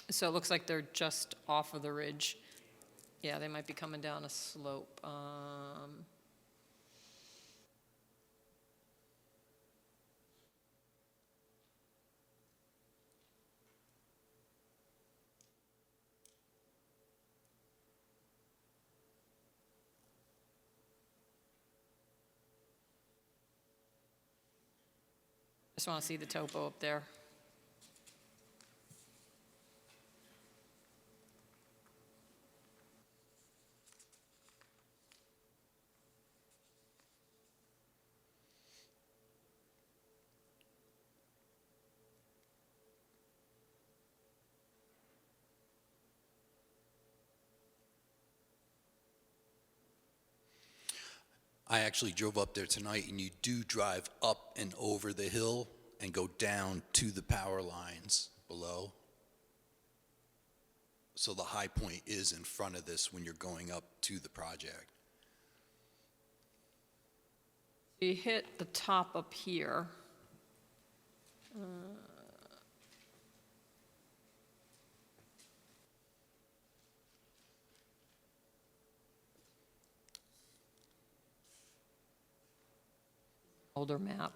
So it looks like they're just off of the ridge. Yeah, they might be coming down a slope. Just want to see the topo up there. I actually drove up there tonight, and you do drive up and over the hill and go down to the power lines below. So the high point is in front of this when you're going up to the project. You hit the top up here. Older map.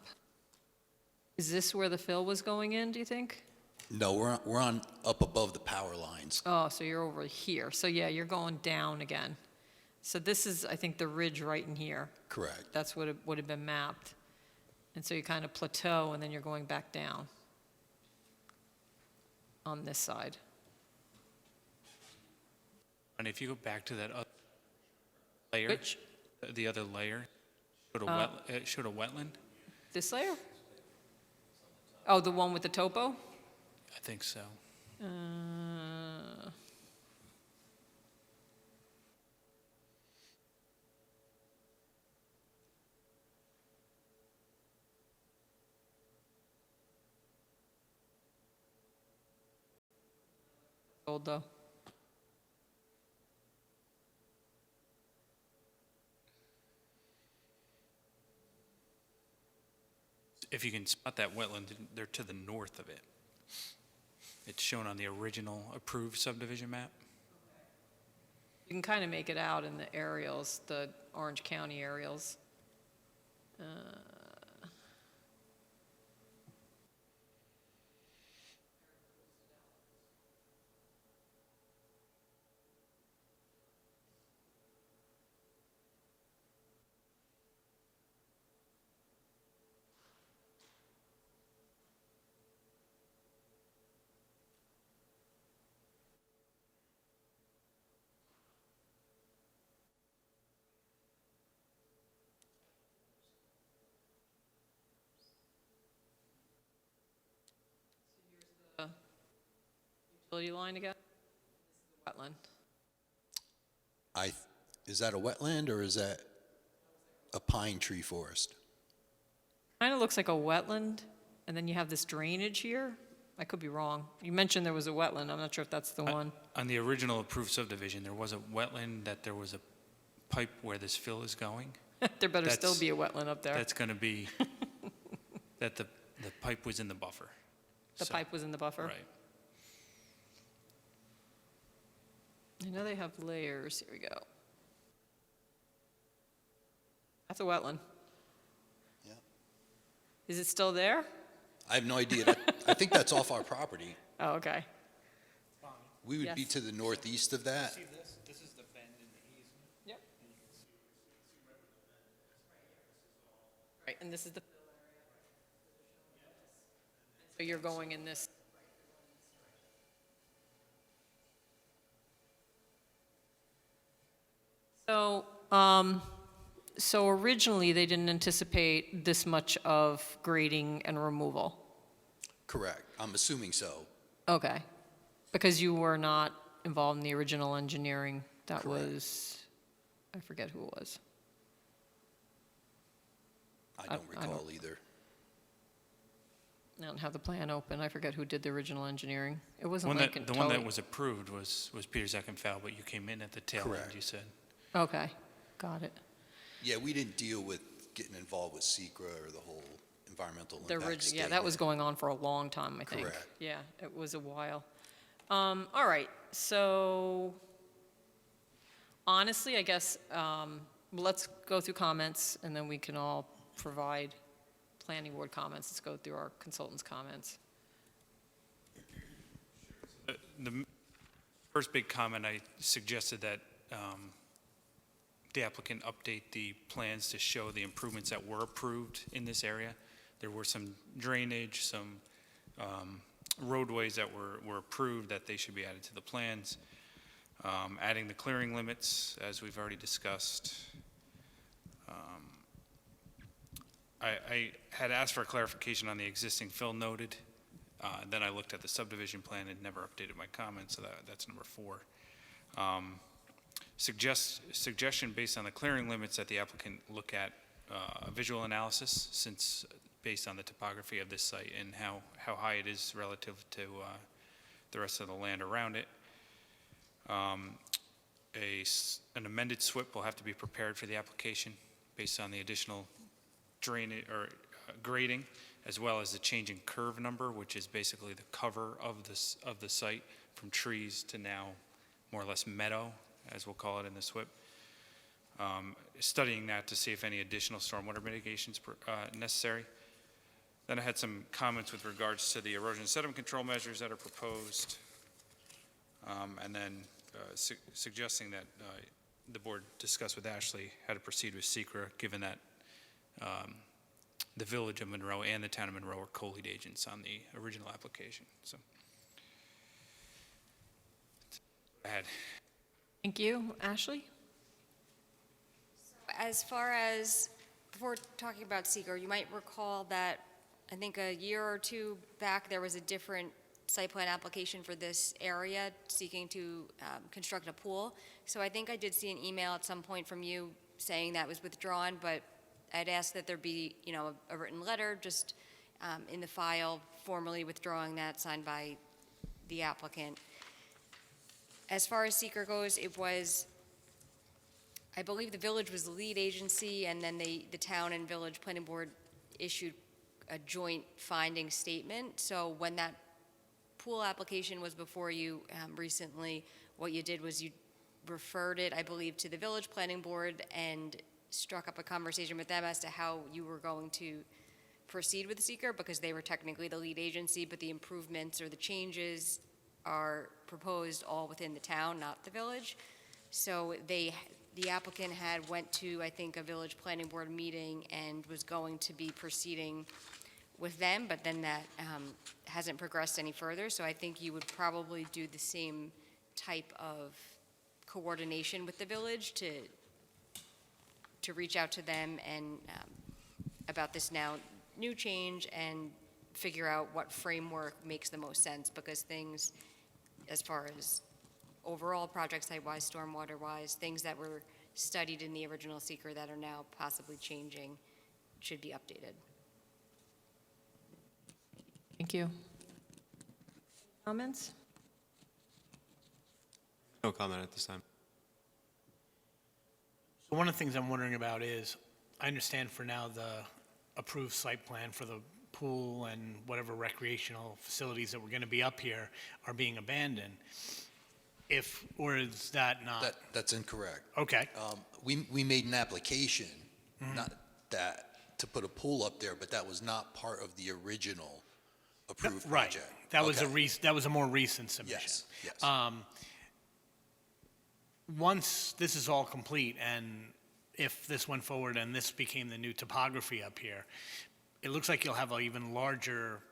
Is this where the fill was going in, do you think? No, we're on up above the power lines. Oh, so you're over here. So yeah, you're going down again. So this is, I think, the ridge right in here. Correct. That's what it would have been mapped. And so you kind of plateau, and then you're going back down on this side. And if you go back to that other layer, Which? the other layer, it showed a wetland? This layer? Oh, the one with the topo? I think so. Old though. If you can spot that wetland, they're to the north of it. It's shown on the original approved subdivision map. You can kind of make it out in the aerials, the Orange County aerials. Utility line again? This is a wetland. Is that a wetland, or is that a pine tree forest? Kind of looks like a wetland, and then you have this drainage here. I could be wrong. You mentioned there was a wetland. I'm not sure if that's the one. On the original approved subdivision, there was a wetland that there was a pipe where this fill is going. There better still That's- be a wetland up there. That's going to be, that the pipe was in the buffer. The So- pipe was in the buffer? Right. I know they have layers. Here we go. That's a wetland. Yeah. Is it still there? I have no idea. I think that's off our property. Oh, okay. We would be Yes. to the northeast of that. This is the bend in the easement. Yep. Right, and this is the fill area. So you're going in this. So, so originally, they didn't anticipate this much of grading and removal? Correct. I'm assuming so. Okay. Because you were not involved in the original engineering? That Correct. was, I forget who it was. I don't I don't- recall either. I don't have the plan open. I forget who did the original engineering. It The wasn't one Lincoln that, the one that Tully. was approved was Peter Zeckenfeld, but you came in at the tail end, Correct. you said. Okay, got it. Yeah, we didn't deal with getting involved with SECRA or the whole environmental The impact orig- yeah, that was statement. going on for a long time, I think. Correct. Yeah, it was a while. All right, so honestly, I guess, let's go through comments, and then we can all provide planning board comments. Let's go through our consultants' comments. The first big comment, I suggested that the applicant update the plans to show the improvements that were approved in this area. There were some drainage, some roadways that were approved that they should be added to the plans. Adding the clearing limits, as we've already discussed. I had asked for clarification on the existing fill noted. Then I looked at the subdivision plan and never updated my comments, so that's number 4. Suggestion based on the clearing limits that the applicant look at a visual analysis, since based on the topography of this site and how high it is relative to the rest of the land around it. An amended SWIP will have to be prepared for the application based on the additional drainage or grading, as well as the changing curve number, which is basically the cover of the site from trees to now more or less meadow, as we'll call it in the SWIP. Studying that to see if any additional stormwater mitigations necessary. Then I had some comments with regards to the erosion sediment control measures that are proposed, and then suggesting that the board discuss with Ashley how to proceed with SECRA, given that the Village of Monroe and the Town of Monroe are co-lead agents on the original application. So, I had. Thank you. Ashley? As far as, before talking about seeker, you might recall that I think a year or two back, there was a different site plan application for this area seeking to construct a pool. So I think I did see an email at some point from you saying that was withdrawn, but I'd asked that there be, a written letter just in the file formally withdrawing that, signed by the applicant. As far as seeker goes, it was, I believe the village was the lead agency, and then the town and village planning board issued a joint finding statement. So when that pool application was before you recently, what you did was you referred it, I believe, to the village planning board and struck up a conversation with them as to how you were going to proceed with seeker, because they were technically the lead agency, but the improvements or the changes are proposed all within the town, not the village. So the applicant had went to, I think, a village planning board meeting and was going to be proceeding with them, but then that hasn't progressed any further. So I think you would probably do the same type of coordination with the village to reach out to them and about this now new change and figure out what framework makes the most sense, because things as far as overall project site-wise, stormwater-wise, things that were studied in the original seeker that are now possibly changing should be updated. Thank you. Comments? No comment at this time. So one of the things I'm wondering about is, I understand for now the approved site plan for the pool and whatever recreational facilities that were going to be up here are being abandoned. Or is that not? That's incorrect. Okay. We made an application, not that, to put a pool up there, but that was not part of the original approved Right. project. That was Okay. that was a more recent submission. Yes. Once this is all complete, and if this went forward and this became the new topography up here, it looks like you'll have an even larger,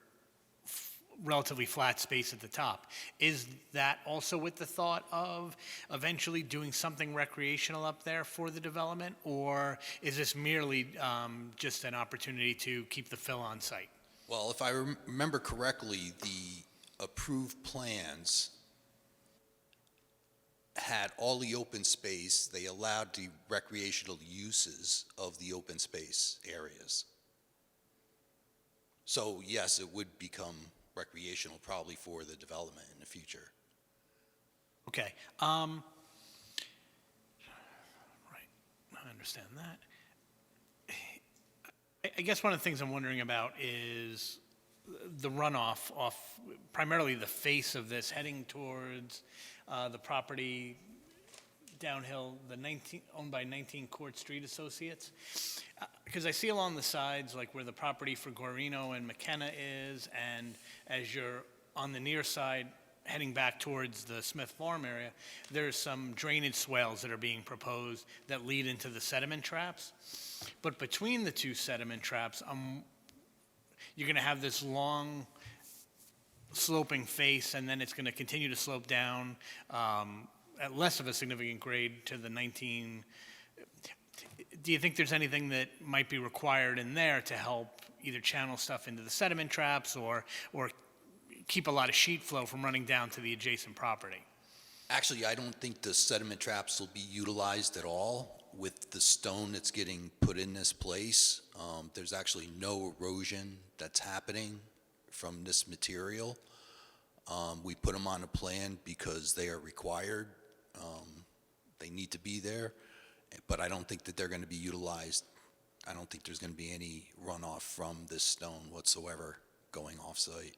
relatively flat space at the top. Is that also with the thought of eventually doing something recreational up there for the development? Or is this merely just an opportunity to keep the fill on site? Well, if I remember correctly, the approved plans had all the open space. They allowed the recreational uses of the open space areas. So yes, it would become recreational probably for the development in the future. Okay. Right, I understand that. I guess one of the things I'm wondering about is the runoff off primarily the face of this heading towards the property downhill, owned by 19 Court Street Associates. Because I see along the sides, like where the property for Guarino and McKenna is, and as you're on the near side heading back towards the Smith Farm area, there's some drainage swales that are being proposed that lead into the sediment traps. But between the two sediment traps, I'm you're going to have this long sloping face, and then it's going to continue to slope down at less of a significant grade to the 19. Do you think there's anything that might be required in there to help either channel stuff into the sediment traps or keep a lot of sheet flow from running down to the adjacent property? Actually, I don't think the sediment traps will be utilized at all with the stone that's getting put in this place. There's actually no erosion that's happening from this material. We put them on a plan because they are required. They need to be there, but I don't think that they're going to be utilized. I don't think there's going to be any runoff from this stone whatsoever going off-site.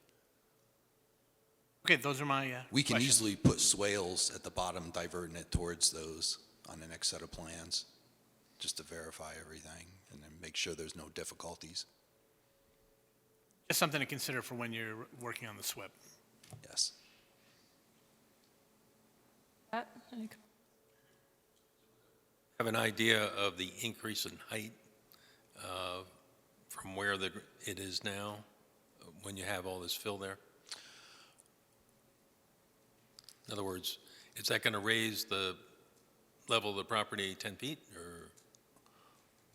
Okay, those are my We can questions. easily put swales at the bottom, diverting it towards those on the next set of plans, just to verify everything and then make sure there's no difficulties. Just something to consider for when you're working on the SWIP. Yes. Pat, any Have an idea of the increase in height from where it is now, when you have all this fill there? In other words, is that going to raise the level of the property 10 feet, or?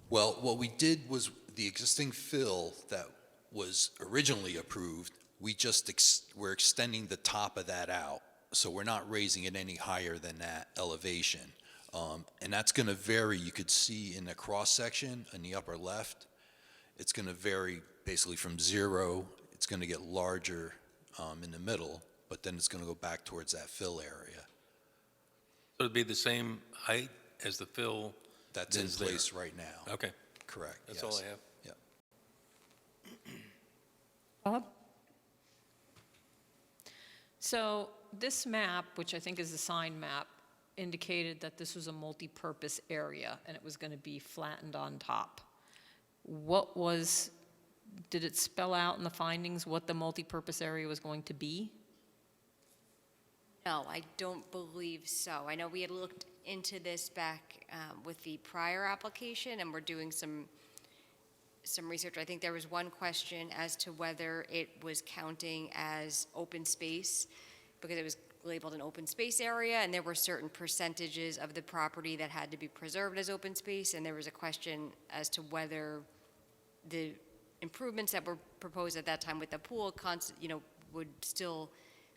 Well, what we did was the existing fill that was originally approved, we're extending the top of that out. So we're not raising it any higher than that elevation. And that's going to vary. You could see in the cross-section in the upper left, it's going to vary basically from 0. It's going to get larger in the middle, but then it's going to go back towards that fill area. So it'd be the same height as the fill? That's in is there? place right now. Okay, Correct. that's yes. all I have. Yep. Bob? So this map, which I think is the sign map, indicated that this was a multi-purpose area and it was going to be flattened on top. Did it spell out in the findings what the multi-purpose area was going to be? No, I don't believe so. I know we had looked into this back with the prior application, and we're doing some research. I think there was one question as to whether it was counting as open space, because it was labeled an open space area, and there were certain percentages of the property that had to be preserved as open space, and there was a question as to whether the improvements that were proposed at that time with the pool, would still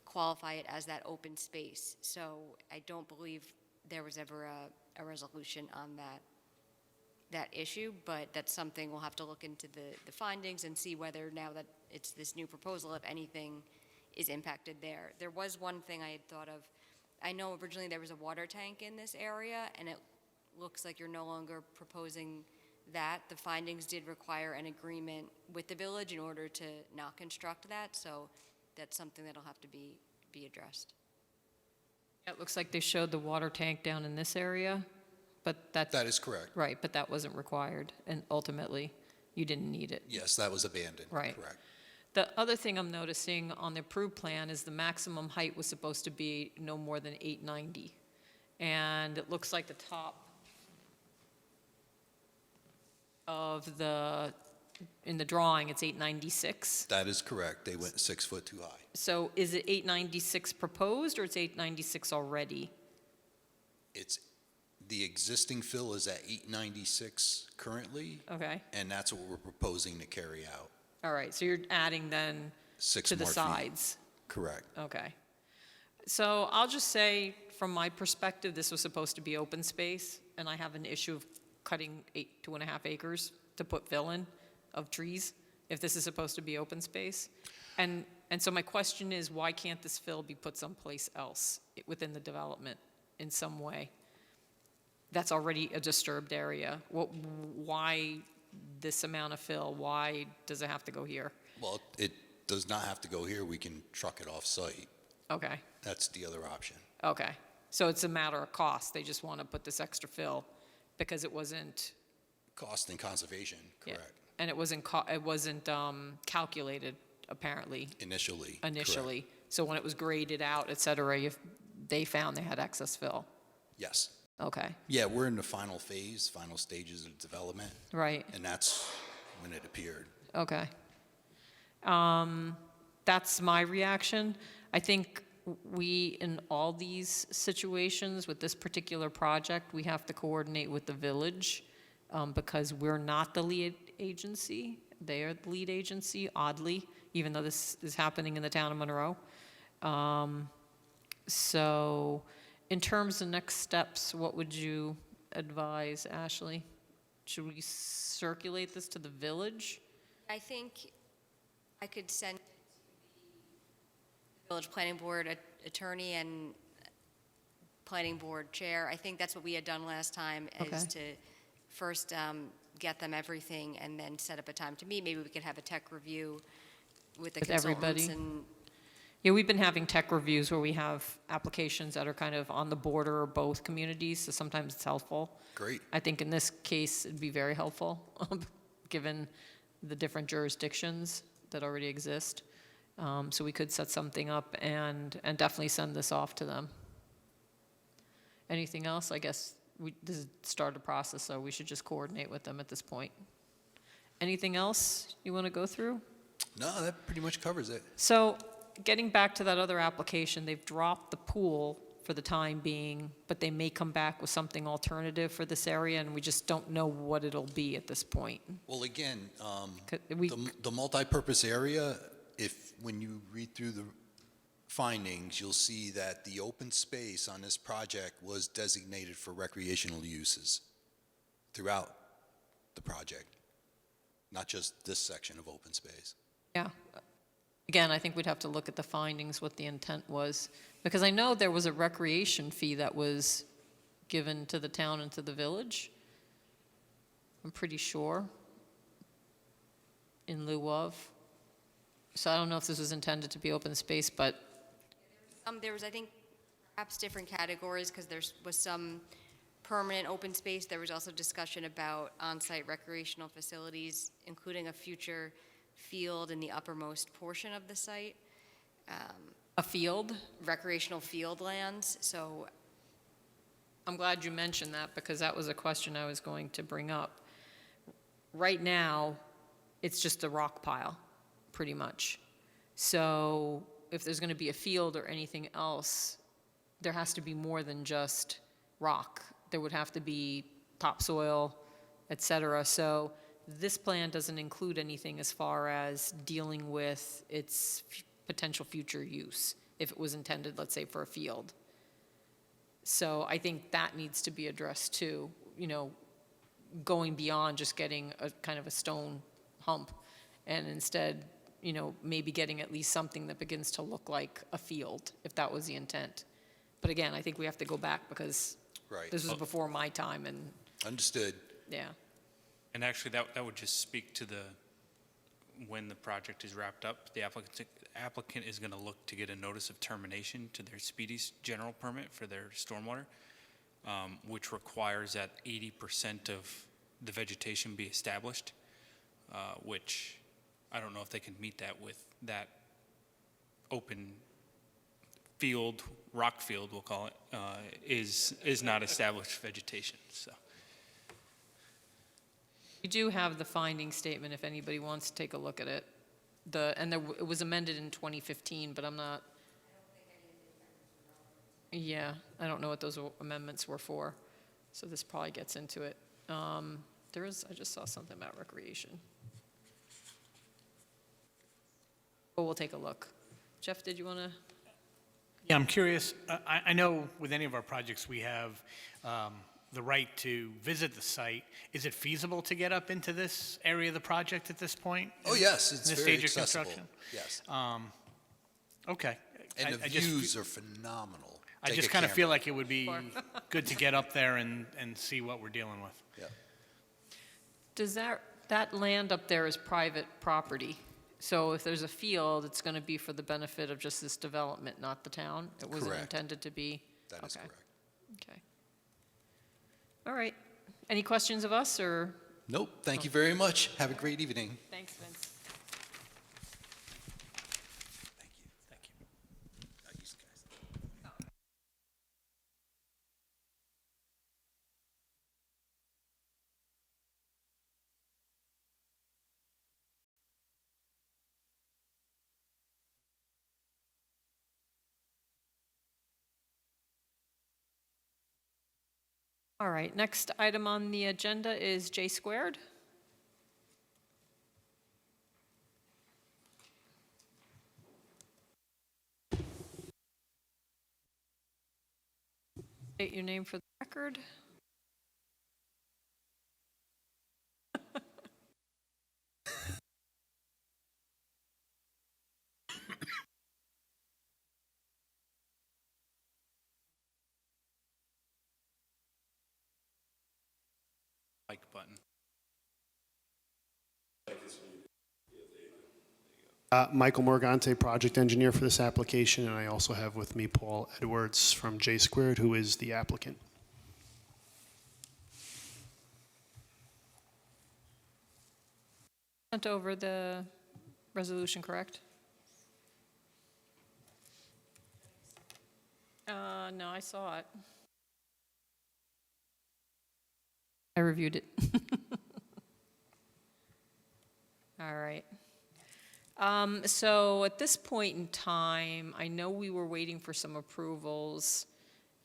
qualify it as that open space. So I don't believe there was ever a resolution on that issue, but that's something we'll have to look into the findings and see whether, now that it's this new proposal, if anything is impacted there. There was one thing I had thought of. I know originally there was a water tank in this area, and it looks like you're no longer proposing that. The findings did require an agreement with the village in order to not construct that, so that's something that'll have to be addressed. It looks like they showed the water tank down in this area, but That is correct. right, but that wasn't required, and ultimately, you didn't need it. Yes, that was abandoned. Right. Correct. The other thing I'm noticing on the approved plan is the maximum height was supposed to be no more than 890. And it looks like the top of in the drawing, it's 896. That is correct. They went 6 foot too high. So is it 896 proposed, or it's 896 already? It's, the existing fill is at 896 currently, Okay, and that's what we're proposing to carry out. all right, so you're adding then 6 to the more feet. sides? Correct. Okay. So I'll just say, from my perspective, this was supposed to be open space, and I have an issue of cutting 2.5 acres to put fill in of trees, if this is supposed to be open space. And so my question is, why can't this fill be put someplace else within the development in some way? That's already a disturbed area. Why this amount of fill? Why does it have to go here? Well, it does not have to go here. We can truck it off-site. Okay, That's the other option. okay. So it's a matter of cost. They just want to put this extra fill because it wasn't, Cost and conservation, yeah, correct. and it wasn't calculated, apparently, Initially. initially. So when it was graded out, et cetera, they found they had excess fill. Yes. Okay, Yeah, we're in the final phase, final stages of development, right, and that's when it appeared. okay. That's my reaction. I think we, in all these situations with this particular project, we have to coordinate with the village because we're not the lead agency. They are the lead agency, oddly, even though this is happening in the town of Monroe. So in terms of next steps, what would you advise, Ashley? Should we circulate this to the village? I think I could send the village planning board attorney and planning board chair. I think that's what we had done last time, is Okay. to first get them everything and then set up a time to meet. Maybe we could have a tech review with the With consultants everybody? and Yeah, we've been having tech reviews where we have applications that are kind of on the border of both communities, so sometimes it's helpful. Great. I think in this case, it'd be very helpful, given the different jurisdictions that already exist. So we could set something up and definitely send this off to them. Anything else? I guess this is the start of the process, so we should just coordinate with them at this point. Anything else you want to go through? No, that pretty much covers it. So, getting back to that other application, they've dropped the pool for the time being, but they may come back with something alternative for this area, and we just don't know what it'll be at this point. Well, again, We- the multipurpose area, when you read through the findings, you'll see that the open space on this project was designated for recreational uses throughout the project, not just this section of open space. Yeah. Again, I think we'd have to look at the findings, what the intent was, because I know there was a recreation fee that was given to the town and to the village. I'm pretty sure, in lieu of. So I don't know if this was intended to be open space, but there was, I think, perhaps different categories, because there was some permanent open space. There was also discussion about on-site recreational facilities, including a future field in the uppermost portion of the site, a field. recreational field lands. So I'm glad you mentioned that, because that was a question I was going to bring up. Right now, it's just a rock pile, pretty much. So if there's going to be a field or anything else, there has to be more than just rock. There would have to be topsoil, et cetera. So this plan doesn't include anything as far as dealing with its potential future use, if it was intended, let's say, for a field. So I think that needs to be addressed too, going beyond just getting a kind of a stone hump, and instead, maybe getting at least something that begins to look like a field, if that was the intent. But again, I think we have to go back, because Right. this was before my time, and Understood. yeah. And actually, that would just speak to when the project is wrapped up, the applicant is going to look to get a notice of termination to their speedy general permit for their stormwater, which requires that 80% of the vegetation be established, which I don't know if they can meet that with that open field, rock field, we'll call it, is not established vegetation, so. We do have the finding statement if anybody wants to take a look at it. It was amended in 2015, but I'm not. Yeah, I don't know what those amendments were for, so this probably gets into it. I just saw something about recreation. But we'll take a look. Jeff, did you want to? Yeah, I'm curious. I know with any of our projects, we have the right to visit the site. Is it feasible to get up into this area of the project at this point? Oh, yes, it's In this very stage of accessible. construction? Yes. Okay. And the I just- views are phenomenal. I Take just a kind of feel camera. like it would be good to get up there and see what we're dealing with. Yeah. Does that land up there is private property? So if there's a field, it's going to be for the benefit of just this development, not the town? It wasn't Correct. intended to be? That is Okay. correct. Okay. All right. Any questions of us, or? Nope, thank you very much. Have a great evening. Thanks, Vince. All right, next item on the agenda is J squared. State your name for the record. Like button. Michael Morgante, project engineer for this application, and I also have with me Paul Edwards from J Squared, who is the applicant. Sent over the resolution, correct? No, I saw it. I reviewed it. All right. So at this point in time, I know we were waiting for some approvals,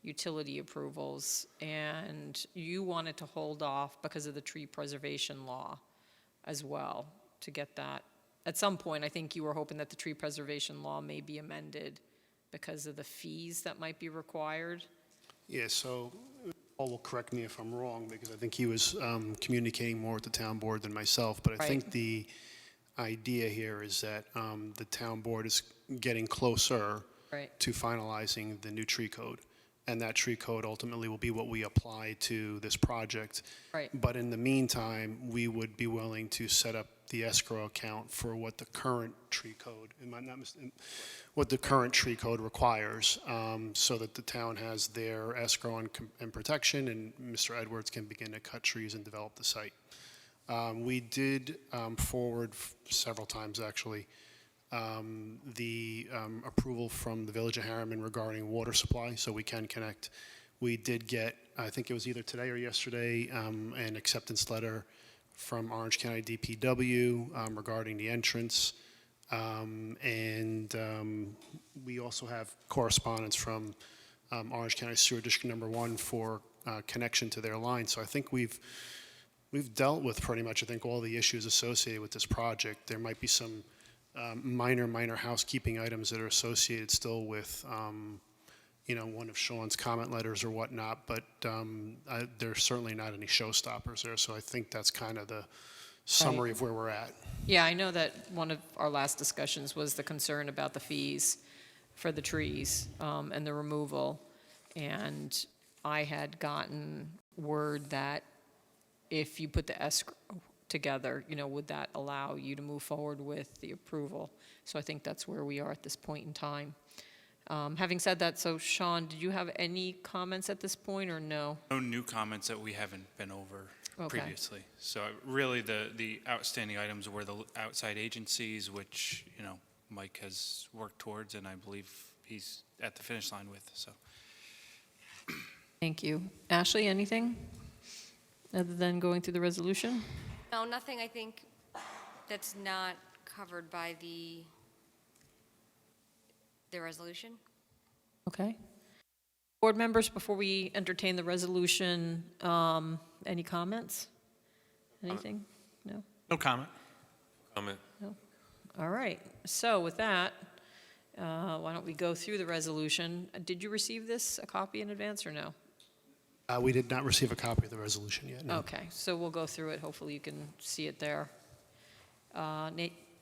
utility approvals, and you wanted to hold off because of the tree preservation law as well, to get that. At some point, I think you were hoping that the tree preservation law may be amended because of the fees that might be required. Yeah, so Paul will correct me if I'm wrong, because I think he was communicating more with the town board than myself, but I Right. think the idea here is that the town board is getting closer Right. to finalizing the new tree code, and that tree code ultimately will be what we apply to this project. Right. But in the meantime, we would be willing to set up the escrow account for what the current tree code, what the current tree code requires, so that the town has their escrow and protection, and Mr. Edwards can begin to cut trees and develop the site. We did forward several times, actually, the approval from the Village of Harriman regarding water supply, so we can connect. We did get, I think it was either today or yesterday, an acceptance letter from Orange County DPW regarding the entrance. And we also have correspondence from Orange County Sewer District Number 1 for connection to their line. So I think we've dealt with pretty much, I think, all the issues associated with this project. There might be some minor housekeeping items that are associated still with, one of Sean's comment letters or whatnot, but there's certainly not any showstoppers there. So I think that's kind of the summary of where we're at. Yeah, I know that one of our last discussions was the concern about the fees for the trees and the removal. And I had gotten word that if you put the escrow together, would that allow you to move forward with the approval? So I think that's where we are at this point in time. Having said that, so Sean, did you have any comments at this point or no? No new comments that we haven't been over Okay. previously. So really, the outstanding items were the outside agencies, which, Mike has worked towards, and I believe he's at the finish line with, so. Thank you. Ashley, anything other than going through the resolution? No, nothing, I think, that's not covered by the resolution. Okay. Board members, before we entertain the resolution, any comments? Anything? No? No comment. Comment. No? All right. So with that, why don't we go through the resolution? Did you receive this, a copy in advance, or no? We did not receive a copy of the resolution yet, no. Okay, so we'll go through it. Hopefully you can see it there.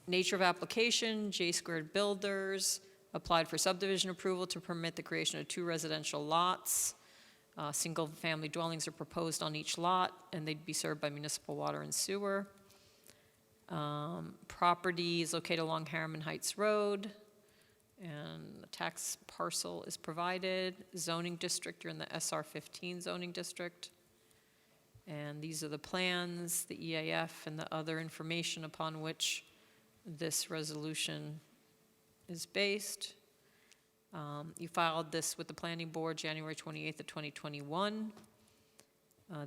Nature of application, J Squared Builders applied for subdivision approval to permit the creation of 2 residential lots. Single-family dwellings are proposed on each lot, and they'd be served by municipal water and sewer. Property is located along Harriman Heights Road, and the tax parcel is provided. Zoning district, you're in the SR 15 zoning district. And these are the plans, the EAF, and the other information upon which this resolution is based. You filed this with the planning board January 28th of 2021.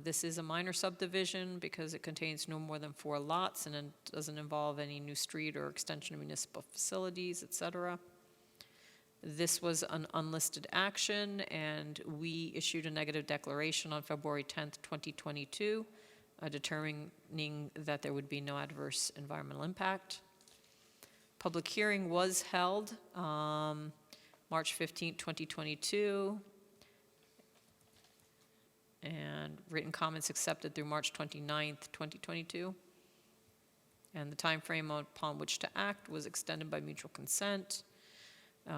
This is a minor subdivision because it contains no more than 4 lots and it doesn't involve any new street or extension of municipal facilities, et cetera. This was an unlisted action, and we issued a negative declaration on February 10th, 2022, determining that there would be no adverse environmental impact. Public hearing was held March 15th, 2022, and written comments accepted through March 29th, 2022. And the time frame upon which to act was extended by mutual consent.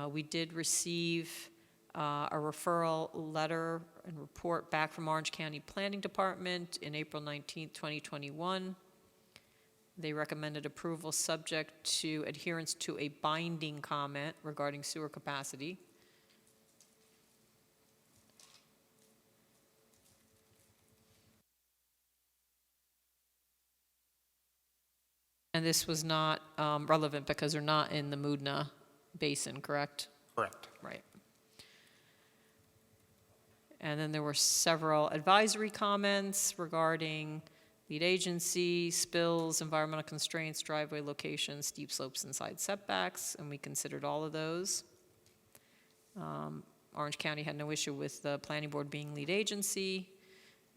We did receive a referral letter and report back from Orange County Planning Department in April 19th, 2021. They recommended approval subject to adherence to a binding comment regarding sewer capacity. And this was not relevant because they're not in the Moodna Basin, correct? Correct. Right. And then there were several advisory comments regarding lead agency, spills, environmental constraints, driveway locations, steep slopes, and side setbacks, and we considered all of those. Orange County had no issue with the planning board being lead agency.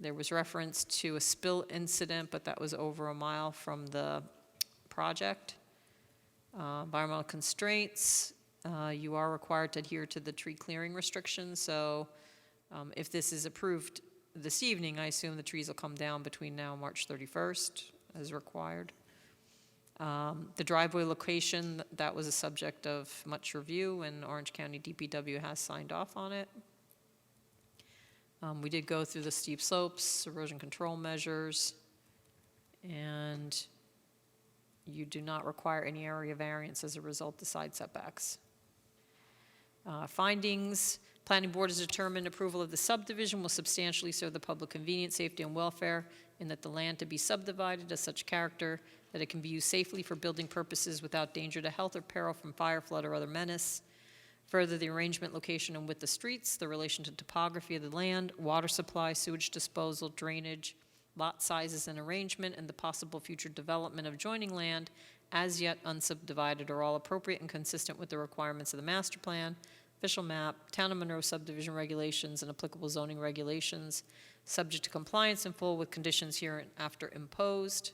There was reference to a spill incident, but that was over a mile from the project. Environmental constraints, you are required to adhere to the tree clearing restrictions, so if this is approved this evening, I assume the trees will come down between now and March 31st as required. The driveway location, that was a subject of much review, and Orange County DPW has signed off on it. We did go through the steep slopes, erosion control measures, and you do not require any area variance as a result of side setbacks. Findings, Planning Board has determined approval of the subdivision will substantially serve the public convenience, safety, and welfare, in that the land to be subdivided is such character that it can be used safely for building purposes without danger to health or peril from fire, flood, or other menace. Further, the arrangement, location, and width of streets, the relation to topography of the land, water supply, sewage disposal, drainage, lot sizes and arrangement, and the possible future development of adjoining land as yet unsubdivided are all appropriate and consistent with the requirements of the master plan, official map, Town of Monroe subdivision regulations, and applicable zoning regulations, subject to compliance in full with conditions hereinafter imposed.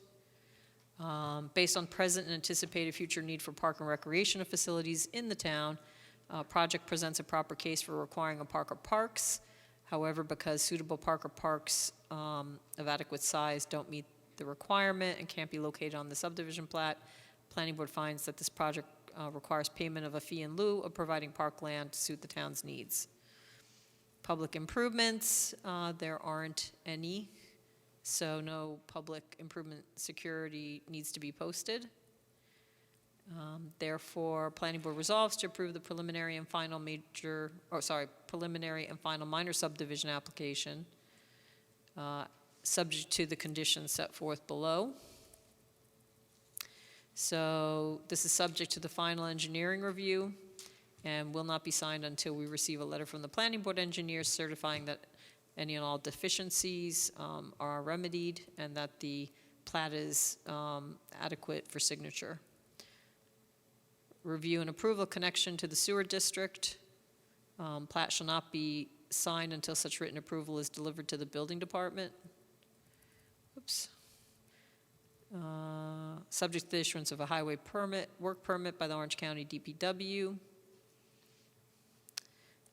Based on present and anticipated future need for park and recreation facilities in the town, project presents a proper case for requiring a park or parks. However, because suitable park or parks of adequate size don't meet the requirement and can't be located on the subdivision plat, Planning Board finds that this project requires payment of a fee in lieu of providing parkland to suit the town's needs. Public improvements, there aren't any, so no public improvement security needs to be posted. Therefore, Planning Board resolves to approve the preliminary and final minor subdivision application, subject to the conditions set forth below. So this is subject to the final engineering review and will not be signed until we receive a letter from the Planning Board engineers certifying that any and all deficiencies are remedied and that the plat is adequate for signature. Review and approval connection to the sewer district. Plat shall not be signed until such written approval is delivered to the building department. Oops. Subject to the issuance of a highway permit, work permit by the Orange County DPW.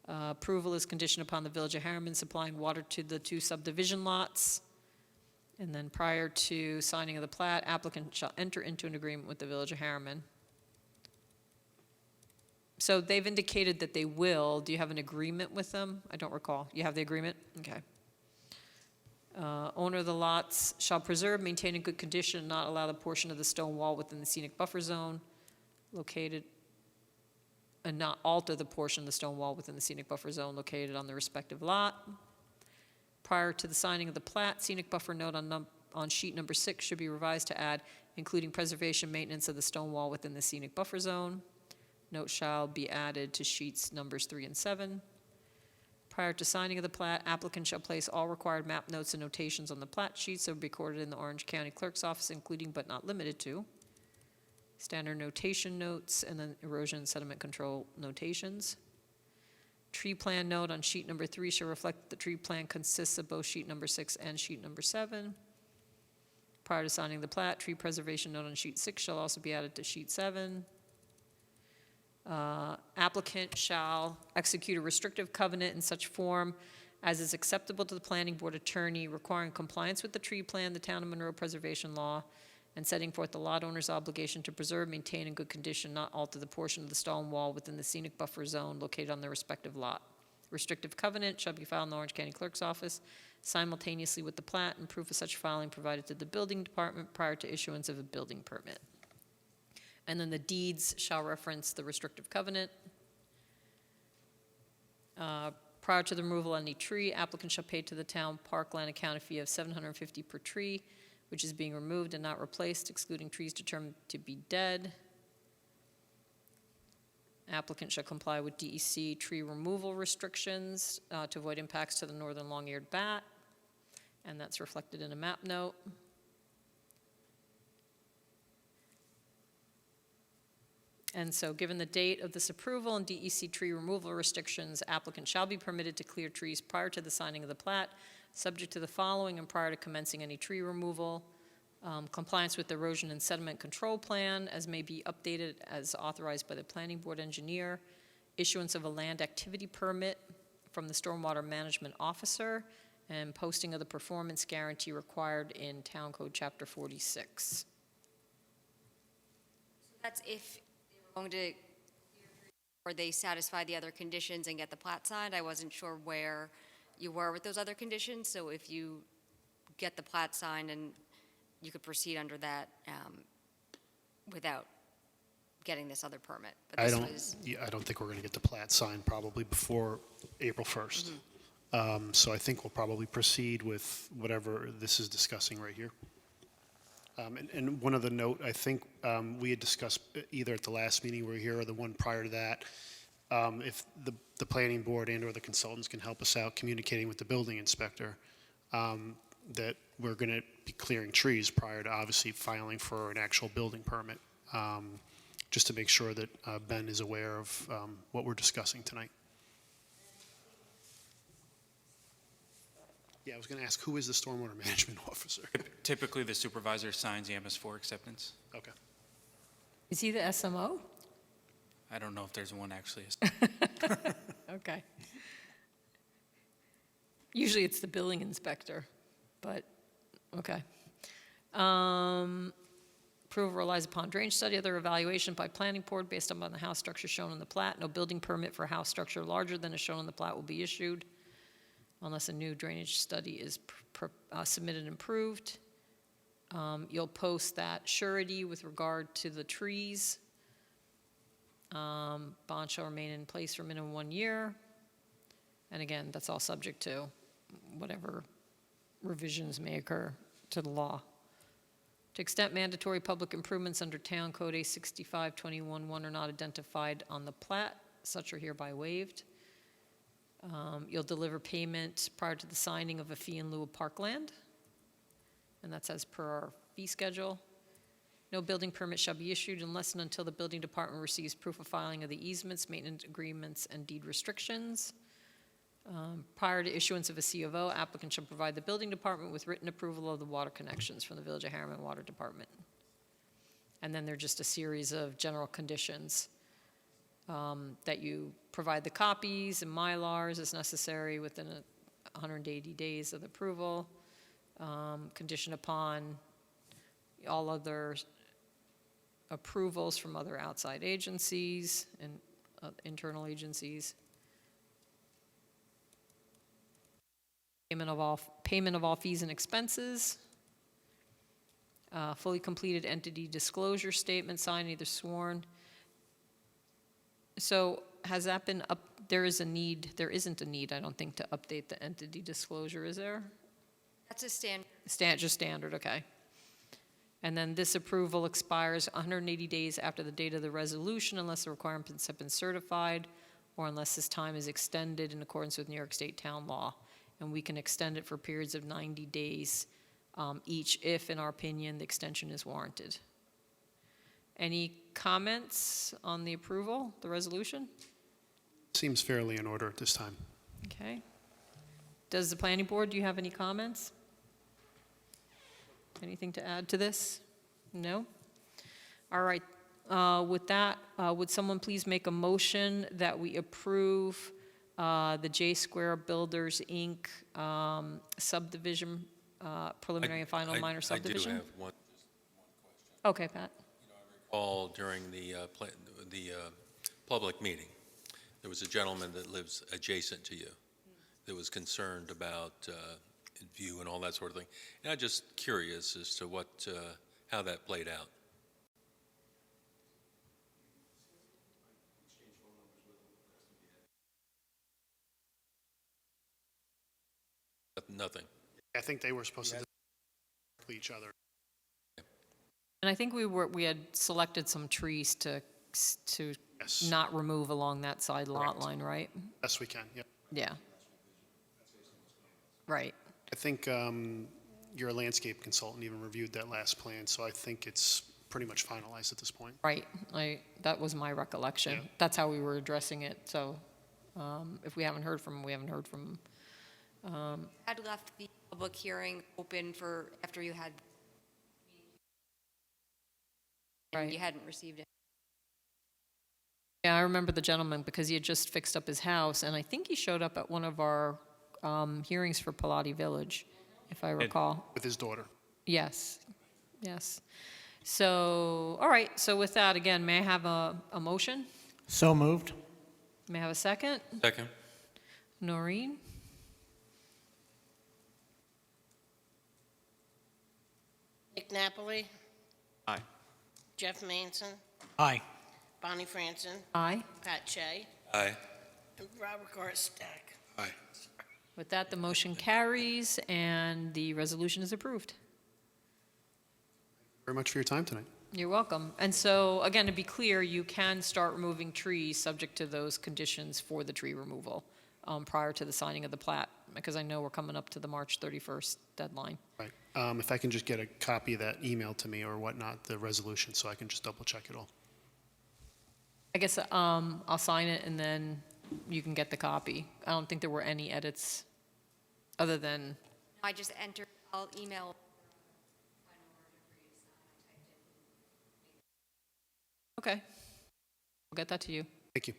Approval is conditioned upon the Village of Harriman supplying water to the 2 subdivision lots. And then prior to signing of the plat, applicant shall enter into an agreement with the Village of Harriman. So they've indicated that they will. Do you have an agreement with them? I don't recall. You have the agreement? Okay. Owner of the lots shall preserve, maintain in good condition, and not allow the portion of the stone wall within the scenic buffer zone located, and not alter the portion of the stone wall within the scenic buffer zone located on the respective lot. Prior to the signing of the plat, scenic buffer note on sheet number 6 should be revised to add, including preservation, maintenance of the stone wall within the scenic buffer zone. Note shall be added to sheets numbers 3 and 7. Prior to signing of the plat, applicant shall place all required map notes and notations on the plat sheets that will be recorded in the Orange County Clerk's Office, including but not limited to standard notation notes and then erosion and sediment control notations. Tree plan note on sheet number 3 shall reflect that the tree plan consists of both sheet number 6 and sheet number 7. Prior to signing the plat, tree preservation note on sheet 6 shall also be added to sheet 7. Applicant shall execute a restrictive covenant in such form as is acceptable to the planning board attorney, requiring compliance with the tree plan, the town of Monroe preservation law, and setting forth the lot owner's obligation to preserve, maintain in good condition, not alter the portion of the stone wall within the scenic buffer zone located on their respective lot. Restrictive covenant shall be filed in the Orange County Clerk's office simultaneously with the plat, and proof of such filing provided to the building department prior to issuance of a building permit. And then the deeds shall reference the restrictive covenant. Prior to the removal of any tree, applicant shall pay to the town parkland account a fee of $750 per tree, which is being removed and not replaced, excluding trees determined to be dead. Applicant shall comply with DEC tree removal restrictions to avoid impacts to the northern long-eared bat, and that's reflected in a map note. And so, given the date of this approval and DEC tree removal restrictions, applicant shall be permitted to clear trees prior to the signing of the plat, subject to the following and prior to commencing any tree removal. Compliance with the erosion and sediment control plan as may be updated as authorized by the planning board engineer. Issuance of a land activity permit from the stormwater management officer, and posting of the performance guarantee required in Town Code Chapter 46. That's if they're going to, or they satisfy the other conditions and get the plat signed. I wasn't sure where you were with those other conditions, so if you get the plat signed and you could proceed under that without getting this other permit. But I this don't, was, yeah, I don't think we're going to get the plat signed probably before April 1st. So I think we'll probably proceed with whatever this is discussing right here. And one other note, I think we had discussed either at the last meeting we were here or the one prior to that, if the planning board and or the consultants can help us out communicating with the building inspector, that we're going to be clearing trees prior to obviously filing for an actual building permit, just to make sure that Ben is aware of what we're discussing tonight. Yeah, I was going to ask, who is the stormwater management officer? Typically, the supervisor signs the MS4 acceptance. Okay. Is he the SMO? I don't know if there's one actually. Okay. Usually it's the building inspector, but, okay. Approval relies upon drainage study, other evaluation by planning board based upon the house structure shown in the plat. No building permit for house structure larger than is shown in the plat will be issued unless a new drainage study is submitted and approved. You'll post that surety with regard to the trees. Bond shall remain in place for minimum 1 year. And again, that's all subject to whatever revisions may occur to the law. To extent mandatory public improvements under Town Code A6521-1 are not identified on the plat, such are hereby waived. You'll deliver payment prior to the signing of a fee in lieu of parkland, and that's as per our fee schedule. No building permit shall be issued unless and until the building department receives proof of filing of the easements, maintenance agreements, and deed restrictions. Prior to issuance of a C of O, applicant shall provide the building department with written approval of the water connections from the Village of Harriman Water Department. And then there're just a series of general conditions that you provide the copies and Mylars as necessary within 180 days of approval, conditioned upon all other approvals from other outside agencies and internal agencies. Payment of all fees and expenses. Fully completed entity disclosure statement signed, either sworn. So has that been up? There isn't a need, I don't think, to update the entity disclosure, is there? that's a standard. Just standard, okay. And then this approval expires 180 days after the date of the resolution unless the requirements have been certified or unless this time is extended in accordance with New York State town law. And we can extend it for periods of 90 days each if, in our opinion, the extension is warranted. Any comments on the approval, the resolution? Seems fairly in order at this time. Okay. Does the planning board, do you have any comments? Anything to add to this? No? All right. With that, would someone please make a motion that we approve the J Square Builders, Inc. Subdivision, preliminary and final minor subdivision? I do have one. Okay, Pat. All during the public meeting, there was a gentleman that lives adjacent to you that was concerned about view and all that sort of thing. And I'm just curious as to how that played out. Nothing. I think they were supposed to each other. And I think we had selected some trees to Yes. not remove along that side lot Correct. line, right? Yes, we can, yep. Yeah. Right. I think your landscape consultant even reviewed that last plan, so I think it's pretty much finalized at this point. Right, that was my recollection. Yeah. That's how we were addressing it, so if we haven't heard from them, we haven't heard from them. I'd left the public hearing open for after you had, and Right. you hadn't received it. Yeah, I remember the gentleman because he had just fixed up his house, and I think he showed up at one of our hearings for Pilati Village, if I recall. With his daughter. Yes, yes. So, all right, so with that, again, may I have a motion? So moved. May I have a second? Second? Noreen? Nick Napoli, Aye. Jeff Manson, Aye. Bonnie Franson, Aye. Pat Shea, Aye. and Robert Garstack. Aye. With that, the motion carries, and the resolution is approved. Very much for your time tonight. You're welcome. And so, again, to be clear, you can start removing trees subject to those conditions for the tree removal prior to the signing of the plat, because I know we're coming up to the March 31st deadline. Right. If I can just get a copy of that email to me or whatnot, the resolution, so I can just double check it all. I guess I'll sign it, and then you can get the copy. I don't think there were any edits other than, I just entered, I'll email. okay. I'll get that to you. Thank you.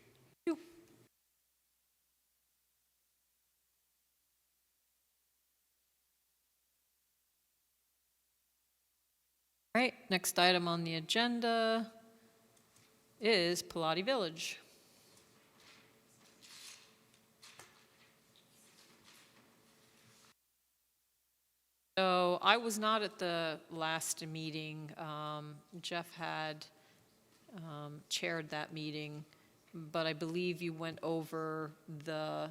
All right, next item on the agenda is Pilati Village. So I was not at the last meeting. Jeff had chaired that meeting, but I believe you went over the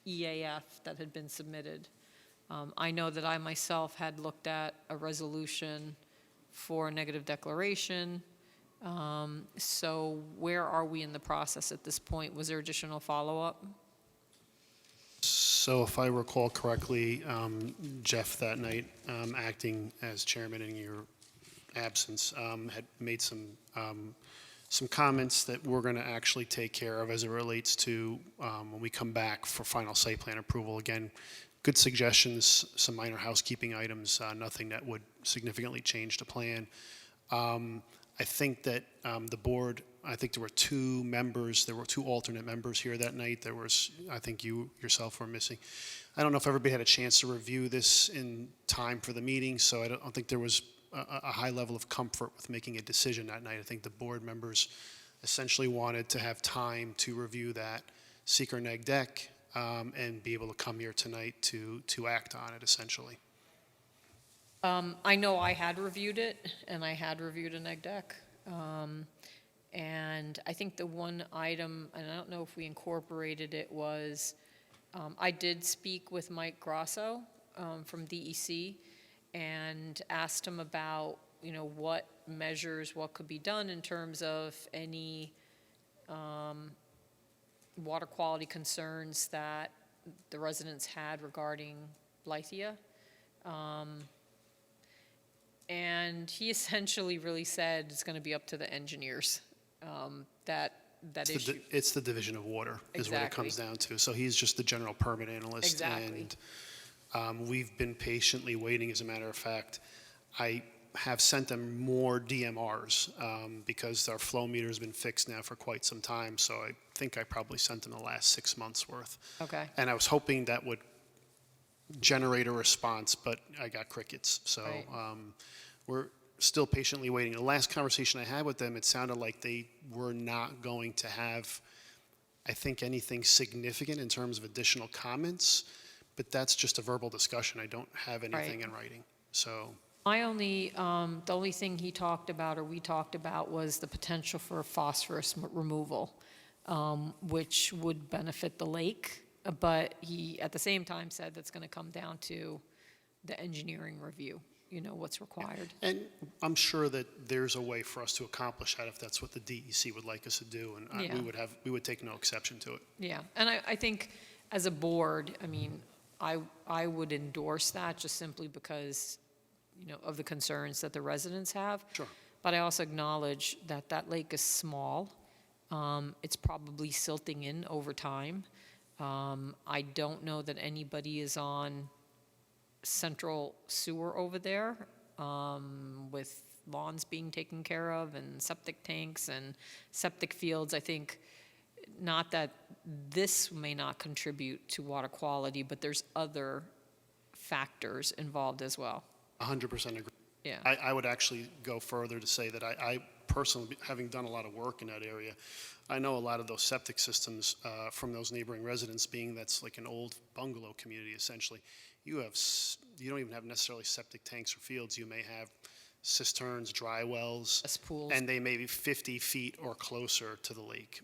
EAF that had been submitted. I know that I myself had looked at a resolution for a negative declaration. So where are we in the process at this point? Was there additional follow-up? So if I recall correctly, Jeff that night, acting as chairman in your absence, had made some comments that we're going to actually take care of as it relates to when we come back for final site plan approval. Again, good suggestions, some minor housekeeping items, nothing that would significantly change the plan. I think that the board, I think there were two alternate members here that night. There was, I think you yourself were missing. I don't know if everybody had a chance to review this in time for the meeting, so I don't think there was a high level of comfort with making a decision that night. I think the board members essentially wanted to have time to review that seeker neg deck and be able to come here tonight to act on it, essentially. I know I had reviewed it, and I had reviewed a neg deck. And I think the one item, and I don't know if we incorporated it, was I did speak with Mike Grosso from DEC and asked him about, what measures, what could be done in terms of any water quality concerns that the residents had regarding Blythia. And he essentially really said it's going to be up to the engineers, that issue. It's the Division of Water is what it comes Exactly. down to. So he's just the general permit analyst. Exactly. And we've been patiently waiting. As a matter of fact, I have sent them more DMRs because our flow meter has been fixed now for quite some time. So I think I probably sent them the last 6 months worth. Okay. And I was hoping that would generate a response, but I got crickets. So Right. we're still patiently waiting. The last conversation I had with them, it sounded like they were not going to have, I think, anything significant in terms of additional comments, but that's just a verbal discussion. I don't have anything Right. in writing. So The only thing he talked about, or we talked about, was the potential for phosphorus removal, which would benefit the lake, but he, at the same time, said that's going to come down to the engineering review, what's required. And I'm sure that there's a way for us to accomplish that if that's what the DEC would like us to do, and Yeah. we would take no exception to it. Yeah, and I think as a board, I would endorse that just simply because, of the concerns that the residents have. Sure. But I also acknowledge that that lake is small. It's probably silting in over time. I don't know that anybody is on central sewer over there, with lawns being taken care of and septic tanks and septic fields. I think not that this may not contribute to water quality, but there's other factors involved as well. 100% agree. Yeah. I would actually go further to say that I personally, having done a lot of work in that area, I know a lot of those septic systems from those neighboring residents, being that's like an old bungalow community essentially. You don't even have necessarily septic tanks or fields. You may have cisterns, dry wells, Pools. and they may be 50 feet or closer to the lake.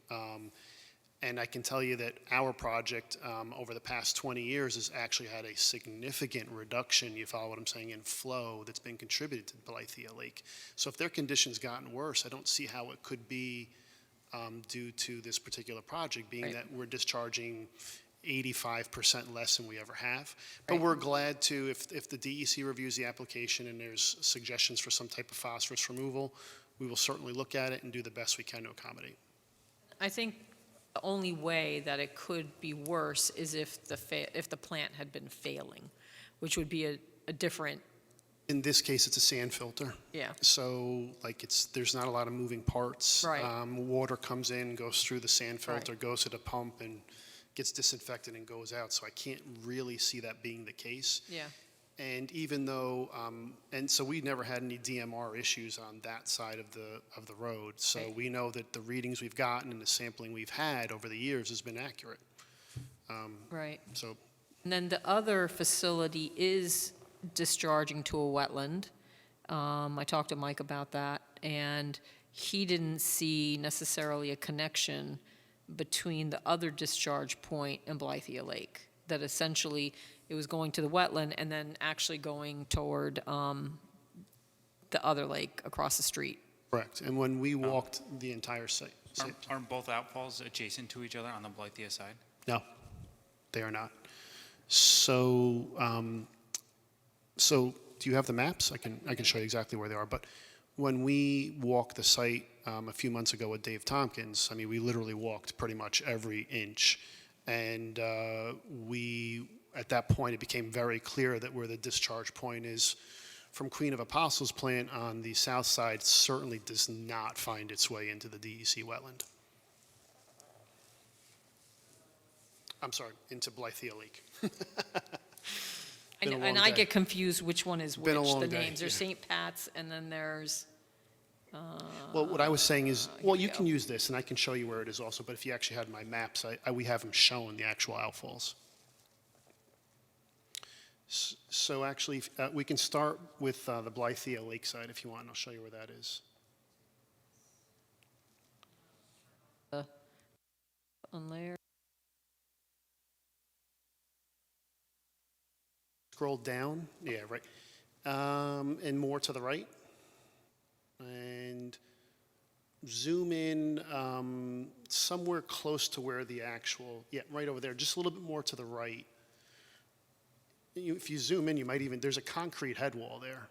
And I can tell you that our project over the past 20 years has actually had a significant reduction, you follow what I'm saying, in flow that's been contributed to Blythea Lake. So if their conditions gotten worse, I don't see how it could be due to this particular project, being Right. that we're discharging 85% less than we ever have. But Right. we're glad to, if the DEC reviews the application and there's suggestions for some type of phosphorus removal, we will certainly look at it and do the best we can to accommodate. I think the only way that it could be worse is if the plant had been failing, which would be a different, In this case, it's a sand filter. yeah. So, there's not a lot of moving parts. Right. Water comes in, goes through the sand filter, Right. goes to the pump, and gets disinfected and goes out. So I can't really see that being the case. Yeah. And even though, and so we never had any DMR issues on that side of the road. So Right. we know that the readings we've gotten and the sampling we've had over the years has been accurate. Right. So And then the other facility is discharging to a wetland. I talked to Mike about that, and he didn't see necessarily a connection between the other discharge point and Blythea Lake, that essentially it was going to the wetland and then actually going toward the other lake across the street. correct. And when we walked the entire site, Aren't both outfalls adjacent to each other on the Blythea side? no, they are not. So, so do you have the maps? I can show you exactly where they are. But when we walked the site a few months ago with Dave Tompkins, we literally walked pretty much every inch. And at that point, it became very clear that where the discharge point is from Queen of Apostles plant on the south side certainly does not find its way into the DEC wetland. I'm sorry, into Blythea Lake. Been a long And I day. get confused which one is which, Been a long the day, names. There's yeah. St. Pat's, and then there's, Well, what I was saying is, here well, we you go. can use this, and I can show you where it is also, but if you actually had my maps, we have them showing the actual outfalls. So actually, we can start with the Blythea Lakeside if you want, and I'll show you where that is. on there. Scroll down, yeah, right, and more to the right. And zoom in somewhere close to where the actual, yeah, right over there, just a little bit more to the right. If you zoom in, you might even, there's a concrete head wall there.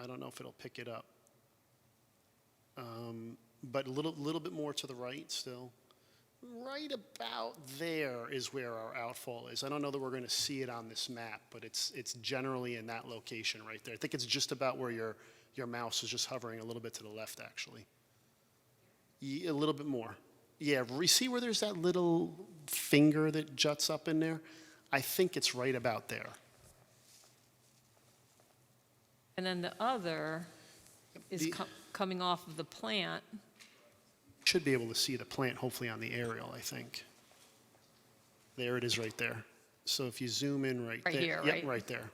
I don't know if it'll pick it up. but a little bit more to the right still. Right about there is where our outfall is. I don't know that we're going to see it on this map, but it's generally in that location right there. I think it's just about where your mouse is just hovering a little bit to the left, actually. A little bit more. Yeah, see where there's that little finger that juts up in there? I think it's right about there. And then the other is coming off of the plant. Should be able to see the plant, hopefully, on the aerial, I think. There it is right there. So if you zoom in right there. Right here, Yep, right? right there.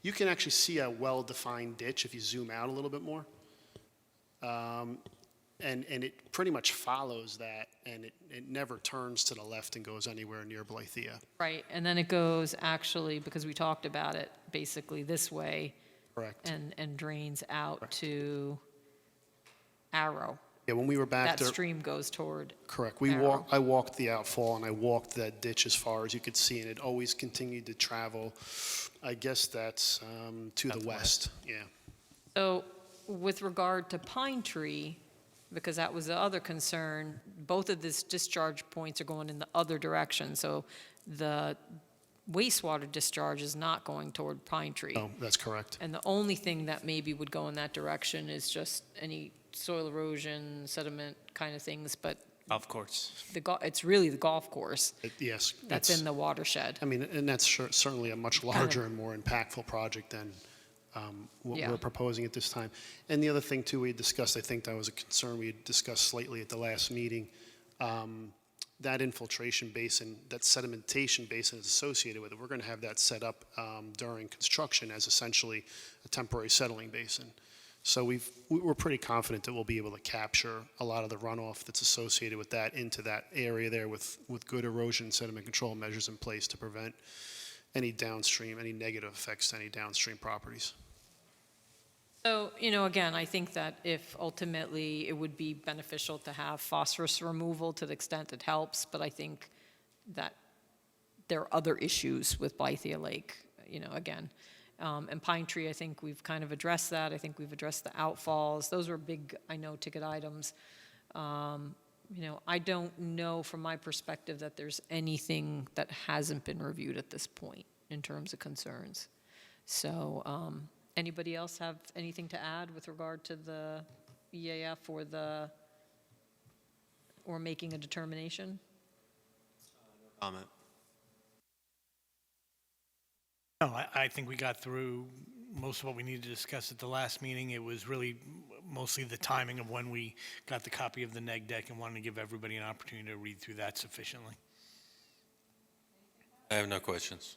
You can actually see a well-defined ditch if you zoom out a little bit more. And it pretty much follows that, and it never turns to the left and goes anywhere near Blythea. Right, and then it goes actually, because we talked about it, basically this way. Correct. And drains out Correct. to Arrow. Yeah, when we were back That there. stream goes toward Correct. Arrow. I walked the outfall, and I walked that ditch as far as you could see, and it always continued to travel. I guess that's to the west. Yeah. So with regard to Pine Tree, because that was the other concern, both of these discharge points are going in the other direction. So the wastewater discharge is not going toward Pine Tree. Oh, that's correct. And the only thing that maybe would go in that direction is just any soil erosion, sediment kind of things, but Golf course. it's really the golf course Yes. that's in the watershed. I mean, and that's certainly a much larger and more impactful project than what Yeah. we're proposing at this time. And the other thing, too, we had discussed, I think that was a concern we had discussed slightly at the last meeting, that infiltration basin, that sedimentation basin is associated with it. We're going to have that set up during construction as essentially a temporary settling basin. So we're pretty confident that we'll be able to capture a lot of the runoff that's associated with that into that area there with good erosion and sediment control measures in place to prevent any negative effects to any downstream properties. So, again, I think that if ultimately it would be beneficial to have phosphorus removal to the extent it helps, but I think that there are other issues with Blythea Lake, again. And Pine Tree, I think we've kind of addressed that. I think we've addressed the outfalls. Those were big, ticket items. I don't know from my perspective that there's anything that hasn't been reviewed at this point in terms of concerns. So, anybody else have anything to add with regard to the EAF or making a determination? Comment. No, I think we got through most of what we needed to discuss at the last meeting. It was really mostly the timing of when we got the copy of the neg deck and wanted to give everybody an opportunity to read through that sufficiently. I have no questions.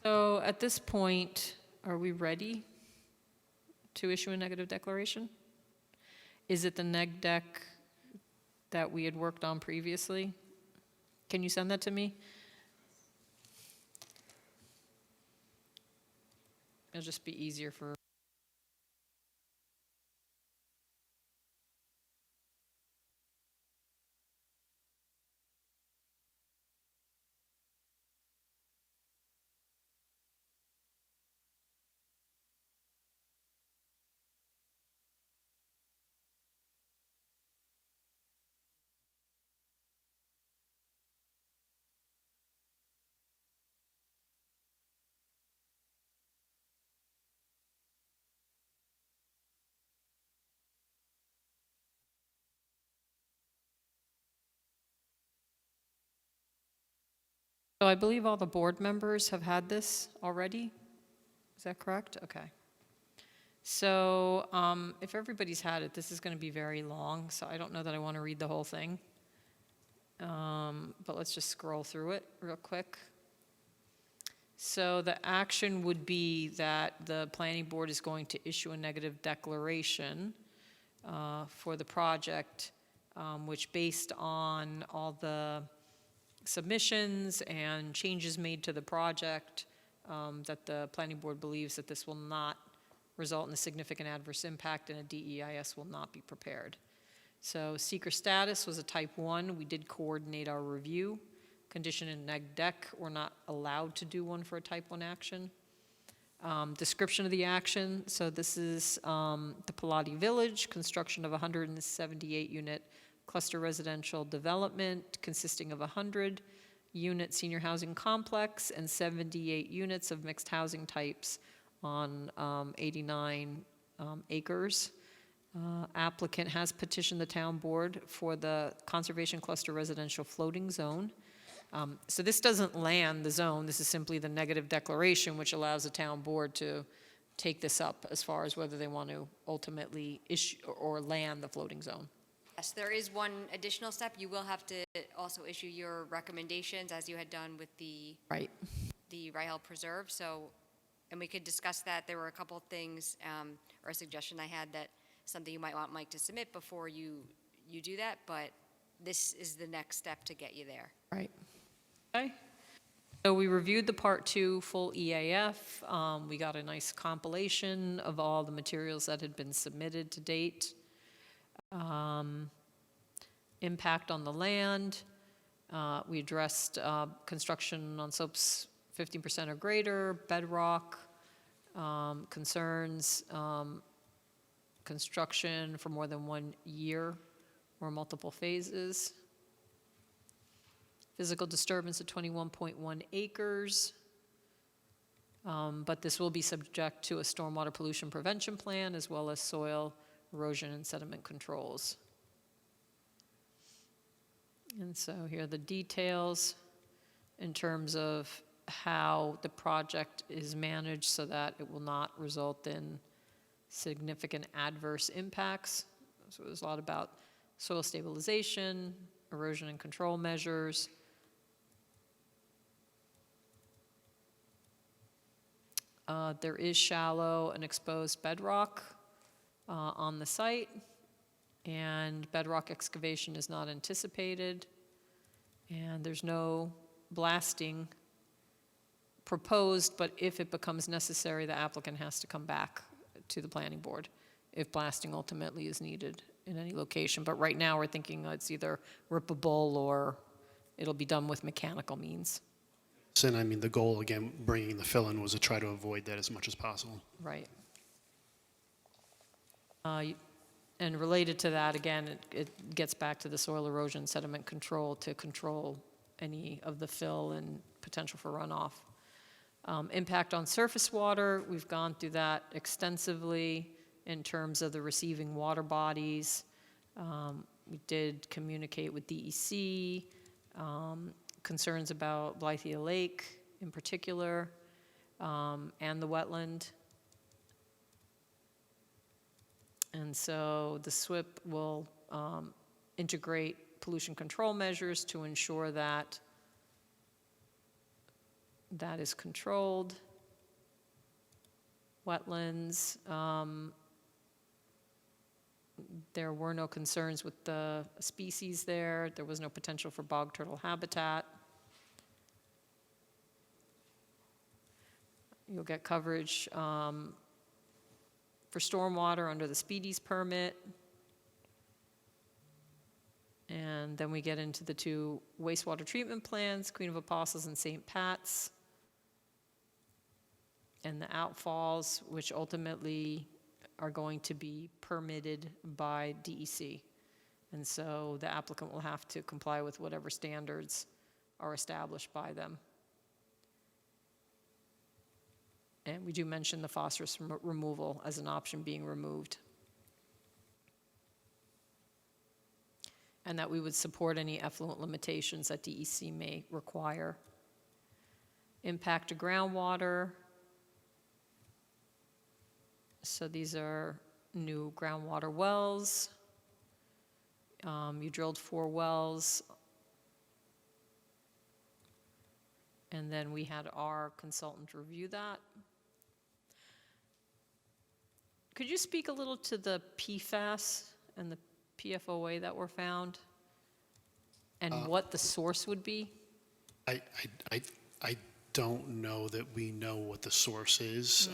So at this point, are we ready to issue a negative declaration? Is it the neg deck that we had worked on previously? Can you send that to me? It'll just be easier for... So I believe all the board members have had this already? Is that correct? Okay. So if everybody's had it, this is going to be very long, so I don't know that I want to read the whole thing. But let's just scroll through it real quick. So the action would be that the planning board is going to issue a negative declaration for the project, which based on all the submissions and changes made to the project, that the planning board believes that this will not result in a significant adverse impact and a DEIS will not be prepared. So seeker status was a type 1. We did coordinate our review. Condition and neg deck, we're not allowed to do one for a type 1 action. Description of the action, so this is the Pilati Village, construction of a 178-unit cluster residential development consisting of 100-unit senior housing complex and 78 units of mixed housing types on 89 acres. Applicant has petitioned the town board for the Conservation Cluster Residential Floating Zone. So this doesn't land the zone, this is simply the negative declaration, which allows the town board to take this up as far as whether they want to ultimately issue or land the floating zone. Yes, there is one additional step. You will have to also issue your recommendations as you had done with the Right. the Ryle Preserve. So, and we could discuss that. There were a couple of things, or a suggestion I had that something you might want Mike to submit before you do that, but this is the next step to get you there. Right. Okay. So we reviewed the Part 2 full EAF. We got a nice compilation of all the materials that had been submitted to date. Impact on the land. We addressed construction on slopes 15% or greater, bedrock, concerns, construction for more than 1 year or multiple phases. Physical disturbance of 21.1 acres. But this will be subject to a stormwater pollution prevention plan as well as soil erosion and sediment controls. And so here are the details in terms of how the project is managed so that it will not result in significant adverse impacts. So there's a lot about soil stabilization, erosion and control measures. There is shallow and exposed bedrock on the site, and bedrock excavation is not anticipated, and there's no blasting proposed, but if it becomes necessary, the applicant has to come back to the planning board if blasting ultimately is needed in any location. But right now, we're thinking it's either rippable or it'll be done with mechanical means. And I mean, the goal, again, bringing the fill-in was to try to avoid that as much as possible. Right. And related to that, again, it gets back to the soil erosion sediment control to control any of the fill and potential for runoff. Impact on surface water, we've gone through that extensively in terms of the receiving water bodies. We did communicate with DEC, concerns about Blythea Lake in particular, and the wetland. And so the SWIP will integrate pollution control measures to ensure that that is controlled. Wetlands, there were no concerns with the species there. There was no potential for bog turtle habitat. You'll get coverage for stormwater under the Speedies permit. And then we get into the two wastewater treatment plants, Queen of Apostles and St. Pat's, and the outfalls, which ultimately are going to be permitted by DEC. And so the applicant will have to comply with whatever standards are established by them. And we do mention the phosphorus removal as an option being removed. And that we would support any effluent limitations that DEC may require. Impact to groundwater. So these are new groundwater wells. You drilled 4 wells. And then we had our consultant review that. Could you speak a little to the PFAS and the PFOA that were found? And what the source would be? I don't know that we know what the source is.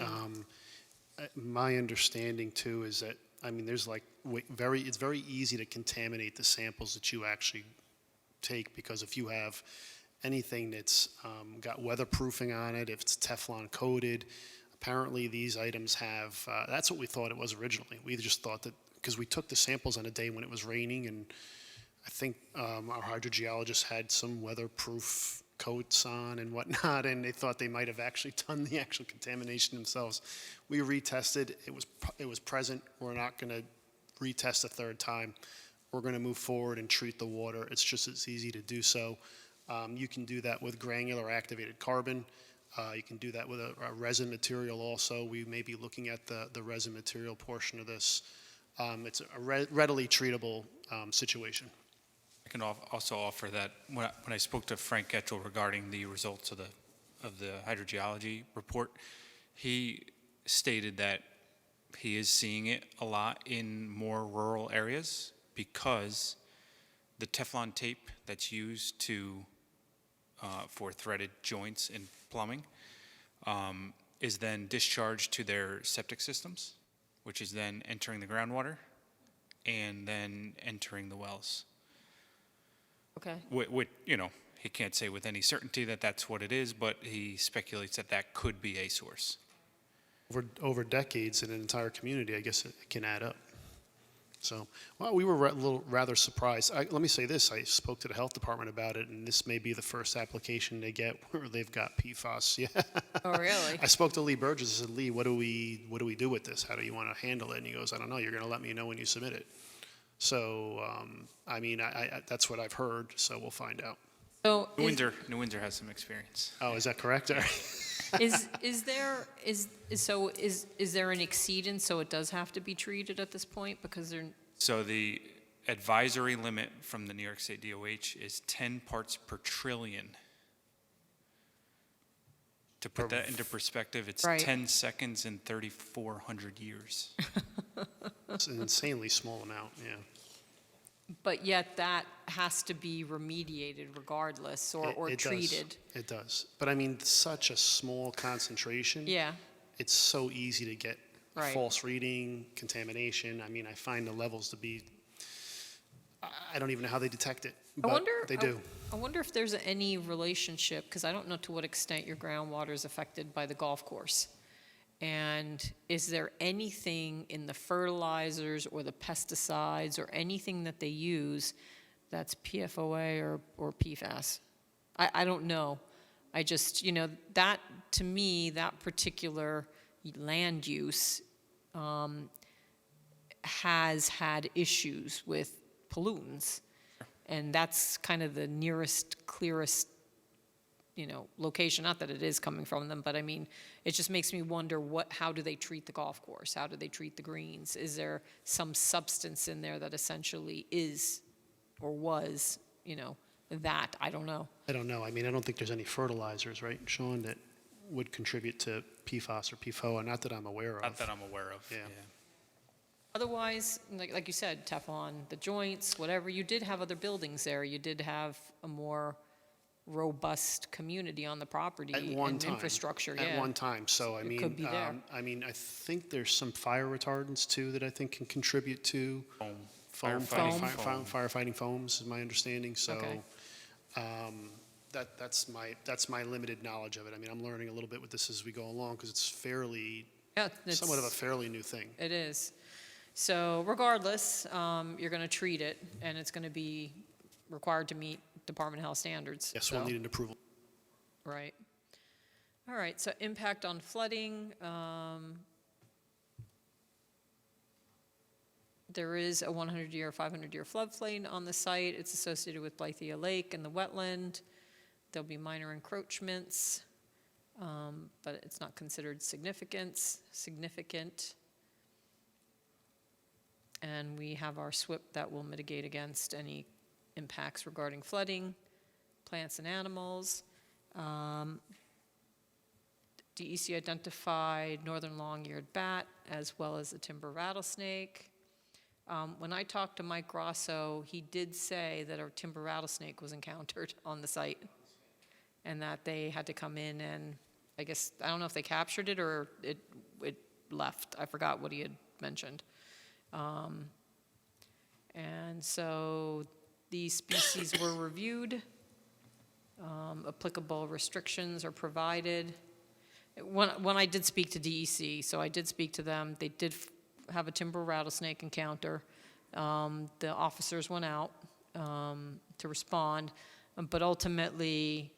My understanding too is that, I mean, there's like it's very easy to contaminate the samples that you actually take, because if you have anything that's got weatherproofing on it, if it's Teflon coated, Apparently, these items have, that's what we thought it was originally. We just thought that, because we took the samples on a day when it was raining, and I think our hydrogeologist had some weatherproof coats on and whatnot, and they thought they might have actually done the actual contamination themselves. We retested, it was present. We're not going to retest a third time. We're going to move forward and treat the water. It's just as easy to do so. You can do that with granular activated carbon. You can do that with a resin material also. We may be looking at the resin material portion of this. It's a readily treatable situation. I can also offer that when I spoke to Frank Getchell regarding the results of the hydrogeology report, he stated that he is seeing it a lot in more rural areas because the Teflon tape that's used for threaded joints in plumbing is then discharged to their septic systems, which is then entering the groundwater and then entering the wells. Okay. He can't say with any certainty that that's what it is, but he speculates that that could be a source. Over decades in an entire community, I guess it can add up. So, well, we were a little rather surprised. Let me say this, I spoke to the health department about it, and this may be the first application they get where they've got PFAS. Yeah. Oh, really? I spoke to Lee Burgess. I said, Lee, what do we do with this? How do you want to handle it? And he goes, I don't know. You're going to let me know when you submit it. So, I mean, that's what I've heard, so we'll find out. So New Windsor has some experience. Oh, is that correct? All right. is there an exceedance, so it does have to be treated at this point because they're So the advisory limit from the New York State DOH is 10 parts per trillion. To put that into perspective, it's Right. 10 seconds in 3,400 years. It's an insanely small amount, yeah. But yet that has to be remediated regardless or It treated. does. It does. But I mean, such a small concentration. Yeah, It's so easy to get Right. false reading, contamination. I mean, I find the levels to be, I don't even know how they detect it, but they do. I wonder if there's any relationship, because I don't know to what extent your groundwater is affected by the golf course. And is there anything in the fertilizers or the pesticides or anything that they use that's PFOA or PFAS? I don't know. I just, that, to me, that particular land use has had issues with pollutants. And that's kind of the nearest, clearest, location. Not that it is coming from them, but I mean, it just makes me wonder how do they treat the golf course? How do they treat the greens? Is there some substance in there that essentially is or was, that? I don't know. I don't know. I mean, I don't think there's any fertilizers, right, Sean, that would contribute to PFAS or PFOA, not that I'm aware of. Not that I'm aware of. Yeah. Otherwise, like you said, Teflon, the joints, whatever, you did have other buildings there. You did have a more robust community on the property At one and time. infrastructure, At yeah. one time. So, I It mean, could be there. I think there's some fire retardants too that I think can contribute to firefighting foams is my understanding. So, Okay. that's my limited knowledge of it. I mean, I'm learning a little bit with this as we go along because it's Yeah, somewhat of a fairly new thing. It is. So regardless, you're going to treat it, and it's going to be required to meet Department of Health standards. Yes, we'll so- need an approval. Right. All right, so impact on flooding. There is a 100-year, 500-year floodplain on the site. It's associated with Blythea Lake and the wetland. There'll be minor encroachments, but it's not considered significant. And we have our SWIP that will mitigate against any impacts regarding flooding, plants and animals. DEC identified northern long-eared bat as well as the timber rattlesnake. When I talked to Mike Grosso, he did say that a timber rattlesnake was encountered on the site and that they had to come in and, I guess, I don't know if they captured it or it left. I forgot what he had mentioned. And so these species were reviewed. Applicable restrictions are provided. When I did speak to DEC, so I did speak to them, they did have a timber rattlesnake encounter. The officers went out to respond, but ultimately,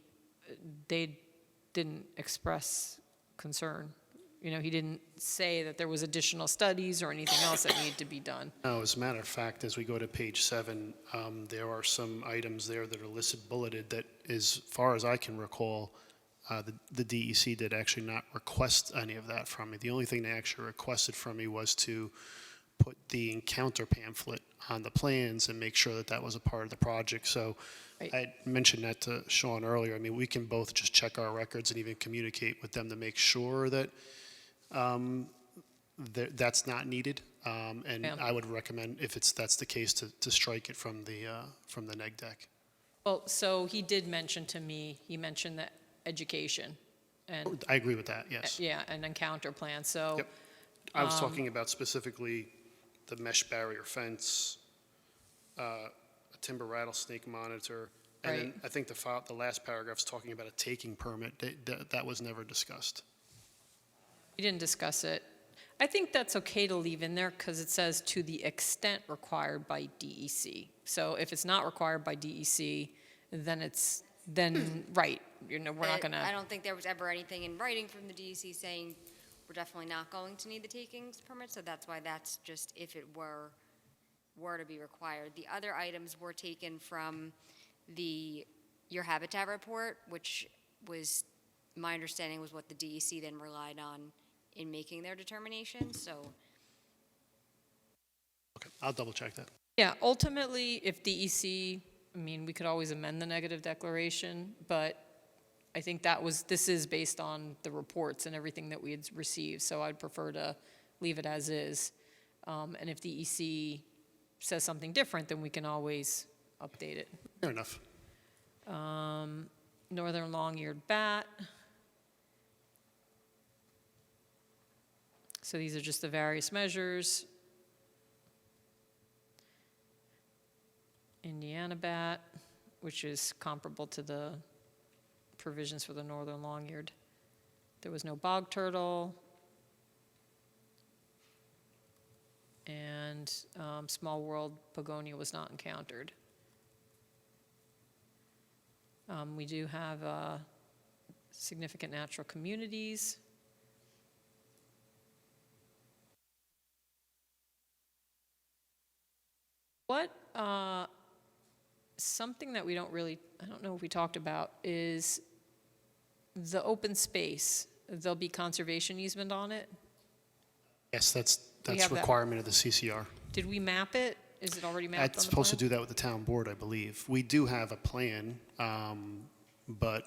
they didn't express concern. You know, he didn't say that there was additional studies or anything else that needed to be done. No, as a matter of fact, as we go to page 7, there are some items there that are listed bulleted that, as far as I can recall, the DEC did actually not request any of that from me. The only thing they actually requested from me was to put the encounter pamphlet on the plans and make sure that that was a part of the project. So Right. I mentioned that to Sean earlier. I mean, we can both just check our records and even communicate with them to make sure that that's not needed. And Yeah. I would recommend, if that's the case, to strike it from the neg deck. Well, so he did mention to me, he mentioned the education and, I agree with that, yes. yeah, an encounter plan, so. Yep. I was talking about specifically the mesh barrier fence, a timber rattlesnake monitor, and then Right. I think the last paragraph's talking about a taking permit. That was never discussed. We didn't discuss it. I think that's okay to leave in there because it says to the extent required by DEC. So if it's not required by DEC, then, right, you know, we're not But I gonna, don't think there was ever anything in writing from the DEC saying we're definitely not going to need the takings permit, so that's why that's just if it were to be required. The other items were taken from your habitat report, which was, my understanding was what the DEC then relied on in making their determination, so. Okay, I'll double check that. yeah, ultimately, if DEC, I mean, we could always amend the negative declaration, but I think this is based on the reports and everything that we had received, so I'd prefer to leave it as is. And if DEC says something different, then we can always update it. Fair enough. Northern long-eared bat. So these are just the various measures. Indiana bat, which is comparable to the provisions for the northern long-eared. There was no bog turtle. And small world begonia was not encountered. We do have significant natural communities. What, something that we don't really, I don't know if we talked about, is the open space. There'll be conservation easement on it? Yes, that's have that. requirement of the CCR. Did we map it? Is it already mapped on the It's supposed to plan? do that with the town board, I believe. We do have a plan, but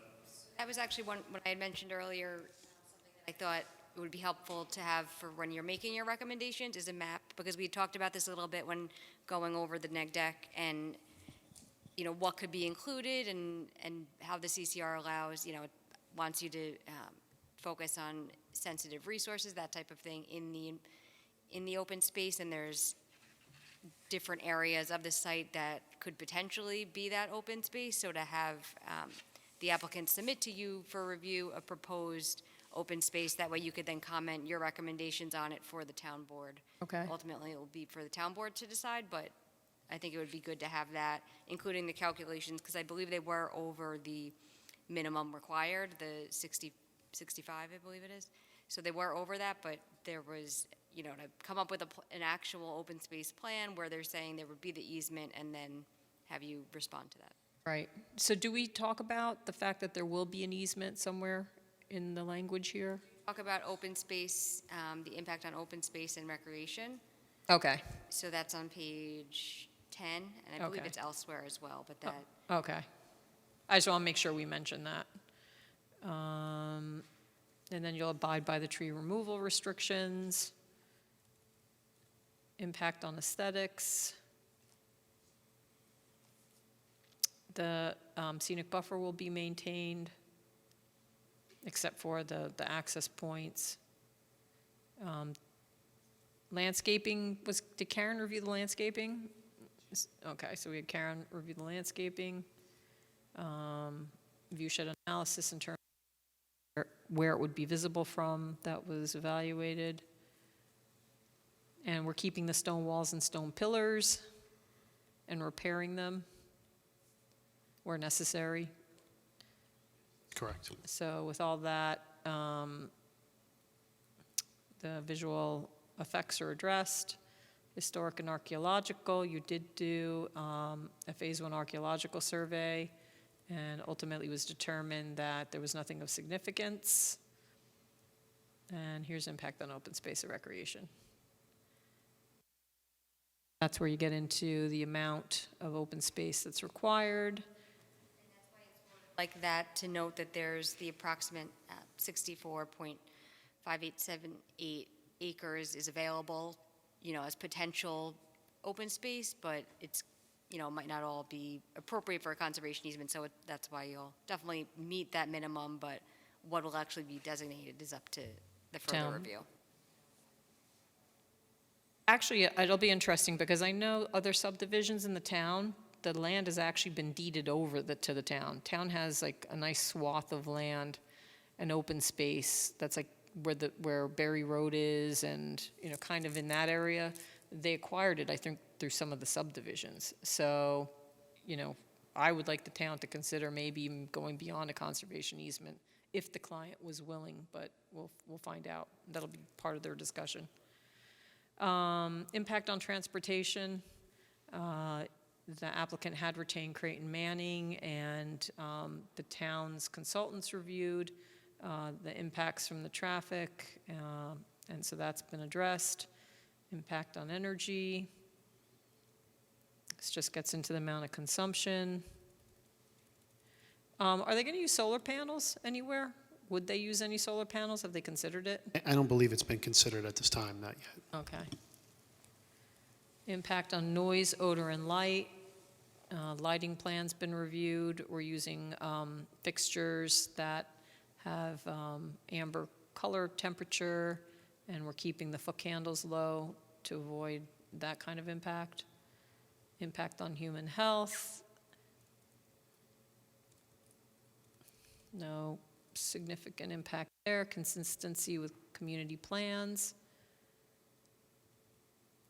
That was actually what I had mentioned earlier, something that I thought it would be helpful to have for when you're making your recommendations is a map, because we talked about this a little bit when going over the neg deck and, you know, what could be included and how the CCR allows, you know, it wants you to focus on sensitive resources, that type of thing in the open space, and there's different areas of the site that could potentially be that open space. So to have the applicant submit to you for review a proposed open space, that way you could then comment your recommendations on it for the town board. Okay. Ultimately, it will be for the town board to decide, but I think it would be good to have that, including the calculations, because I believe they were over the minimum required, the 65, I believe it is. So they were over that, but there was, you know, to come up with an actual open space plan where they're saying there would be the easement and then have you respond to that. Right. So do we talk about the fact that there will be an easement somewhere in the language here? Talk about open space, the impact on open space and recreation. Okay, So that's on page 10, and I believe Okay. it's elsewhere as well, but that, okay. I just want to make sure we mention that. And then you'll abide by the tree removal restrictions, impact on aesthetics. The scenic buffer will be maintained, except for the access points. Landscaping, did Karen review the landscaping? Okay, so we had Karen review the landscaping. View shed analysis in terms where it would be visible from, that was evaluated. And we're keeping the stone walls and stone pillars and repairing them where necessary. Correct. So with all that, the visual effects are addressed. Historic and archaeological, you did do a Phase 1 archaeological survey, and ultimately was determined that there was nothing of significance. And here's impact on open space and recreation. That's where you get into the amount of open space that's required. Like that, to note that there's the approximate 64.5878 acres is available, as potential open space, but it's, might not all be appropriate for a conservation easement, so that's why you'll definitely meet that minimum, but what will actually be designated is up to the further Town. review. Actually, it'll be interesting because I know other subdivisions in the town, the land has actually been deeded over to the town. Town has like a nice swath of land and open space that's like where Berry Road is and, kind of in that area. They acquired it, I think, through some of the subdivisions. So, I would like the town to consider maybe even going beyond a conservation easement if the client was willing, but we'll find out. That'll be part of their discussion. Impact on transportation. The applicant had retained Creighton Manning, and the town's consultants reviewed the impacts from the traffic, and so that's been addressed. Impact on energy. This just gets into the amount of consumption. Are they going to use solar panels anywhere? Would they use any solar panels? Have they considered it? I don't believe it's been considered at this time, not yet. Okay. Impact on noise, odor, and light. Lighting plan's been reviewed. We're using fixtures that have amber color temperature, and we're keeping the foot candles low to avoid that kind of impact. Impact on human health. No significant impact there. Consistency with community plans.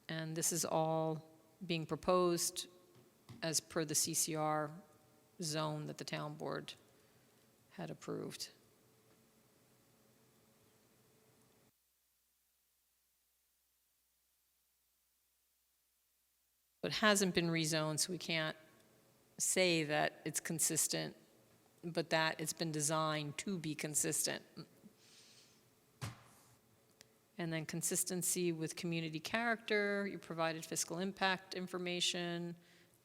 And this is all being proposed as per the CCR zone that the town board had approved. It hasn't been rezoned, so we can't say that it's consistent, but that it's been designed to be consistent. And then consistency with community character, you provided fiscal impact information,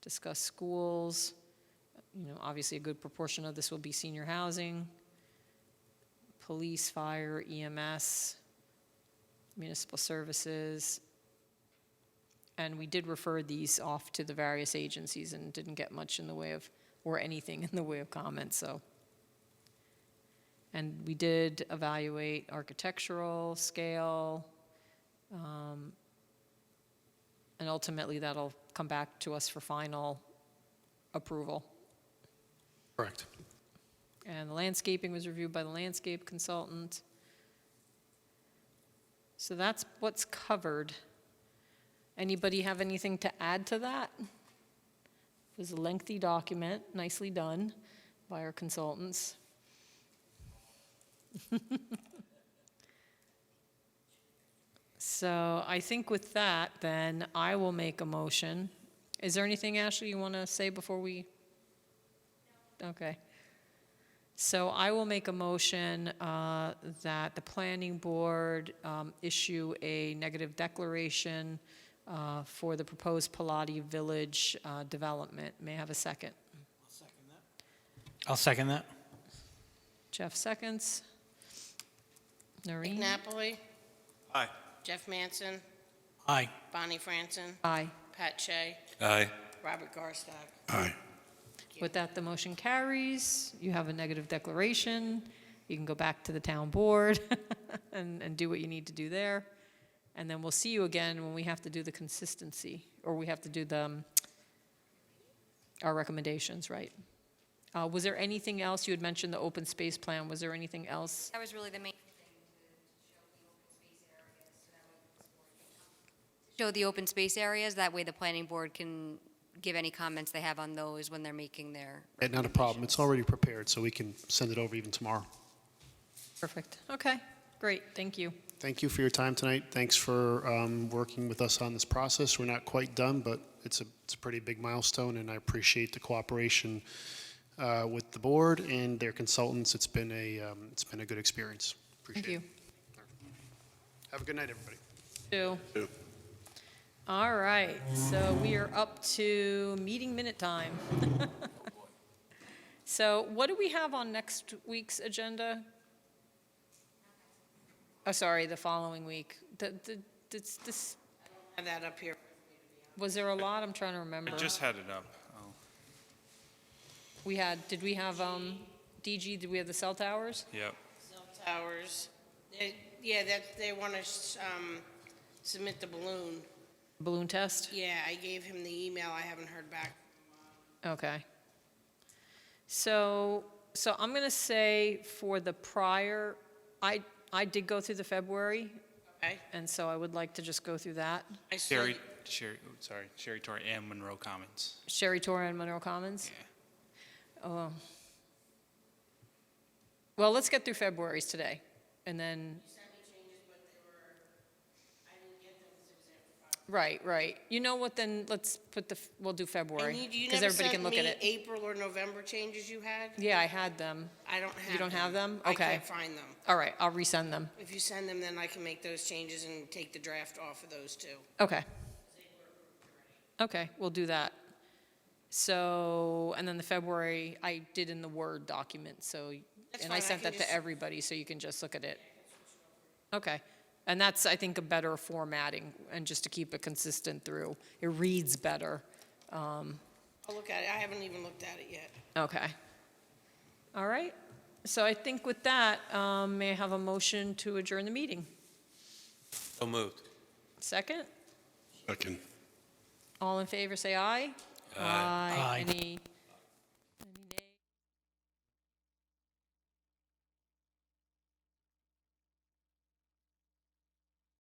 discussed schools. Obviously a good proportion of this will be senior housing, police, fire, EMS, municipal services. And we did refer these off to the various agencies and didn't get much in the way of, or anything in the way of comments, so. And we did evaluate architectural scale, and ultimately that'll come back to us for final approval. Correct. And the landscaping was reviewed by the landscape consultant. So that's what's covered. Anybody have anything to add to that? It was a lengthy document, nicely done by our consultants. So I think with that, then, I will make a motion. Is there anything, Ashley, you want to say before we? Okay. So I will make a motion that the planning board issue a negative declaration for the proposed Pilati Village development. May I have a second? I'll second that. Jeff seconds. Nick Noreen? Napoli, Aye. Jeff Manson, Aye. Bonnie Franson, Aye. Pat Shea, Aye. Robert Garstock. Aye. With that, the motion carries. You have a negative declaration. You can go back to the town board and do what you need to do there. And then we'll see you again when we have to do the consistency, or we have to do the, our recommendations, right? Was there anything else? You had mentioned the open space plan. Was there anything else? That was really the main thing, to show the open space areas. That way the planning board can give any comments they have on those when they're making their. Not a problem. It's already prepared, so we can send it over even tomorrow. Perfect. Okay, great, thank you. Thank you for your time tonight. Thanks for working with us on this process. We're not quite done, but it's a pretty big milestone, and I appreciate the cooperation with the board and their consultants. It's been a good experience. Appreciate Thank it. you. Have a good night, everybody. Two. Two. All right, so we are up to meeting minute time. So what do we have on next week's agenda? Oh, sorry, the following week. This, Have that up here. was there a lot? I'm trying to remember. I just had it up. Oh. Did we have, DG, did we have the cell towers? Yep. Cell towers. They want to submit the balloon. Balloon test? Yeah, I gave him the email. I haven't heard back. Okay. So I'm going to say for the prior, I did go through the February, Okay? and so I would like to just go through that. I said, Sherry Torrey and Monroe Commons. Sherry Torre and Monroe Commons? Yeah. Oh. Well, let's get through February's today, and then, right. You know what, then let's we'll do February, and you because never everybody sent can look me at it. April or November changes you had? Yeah, I had them. I don't have them. You don't have them? I Okay. can't find them. All right, I'll resend them. If you send them, then I can make those changes and take the draft off of those two. Okay. Okay, we'll do that. So, and then the February, I did in the Word document, so, That's and I fine, I sent can that just- to everybody, so you can just look at it. Okay, and that's, I think, a better formatting, and just to keep it consistent through. It reads better. I'll look at it. I haven't even looked at it yet. Okay. All right, so I think with that, may I have a motion to adjourn the meeting? So moved. Second? Second. All in favor, say aye. Aye. Aye. Any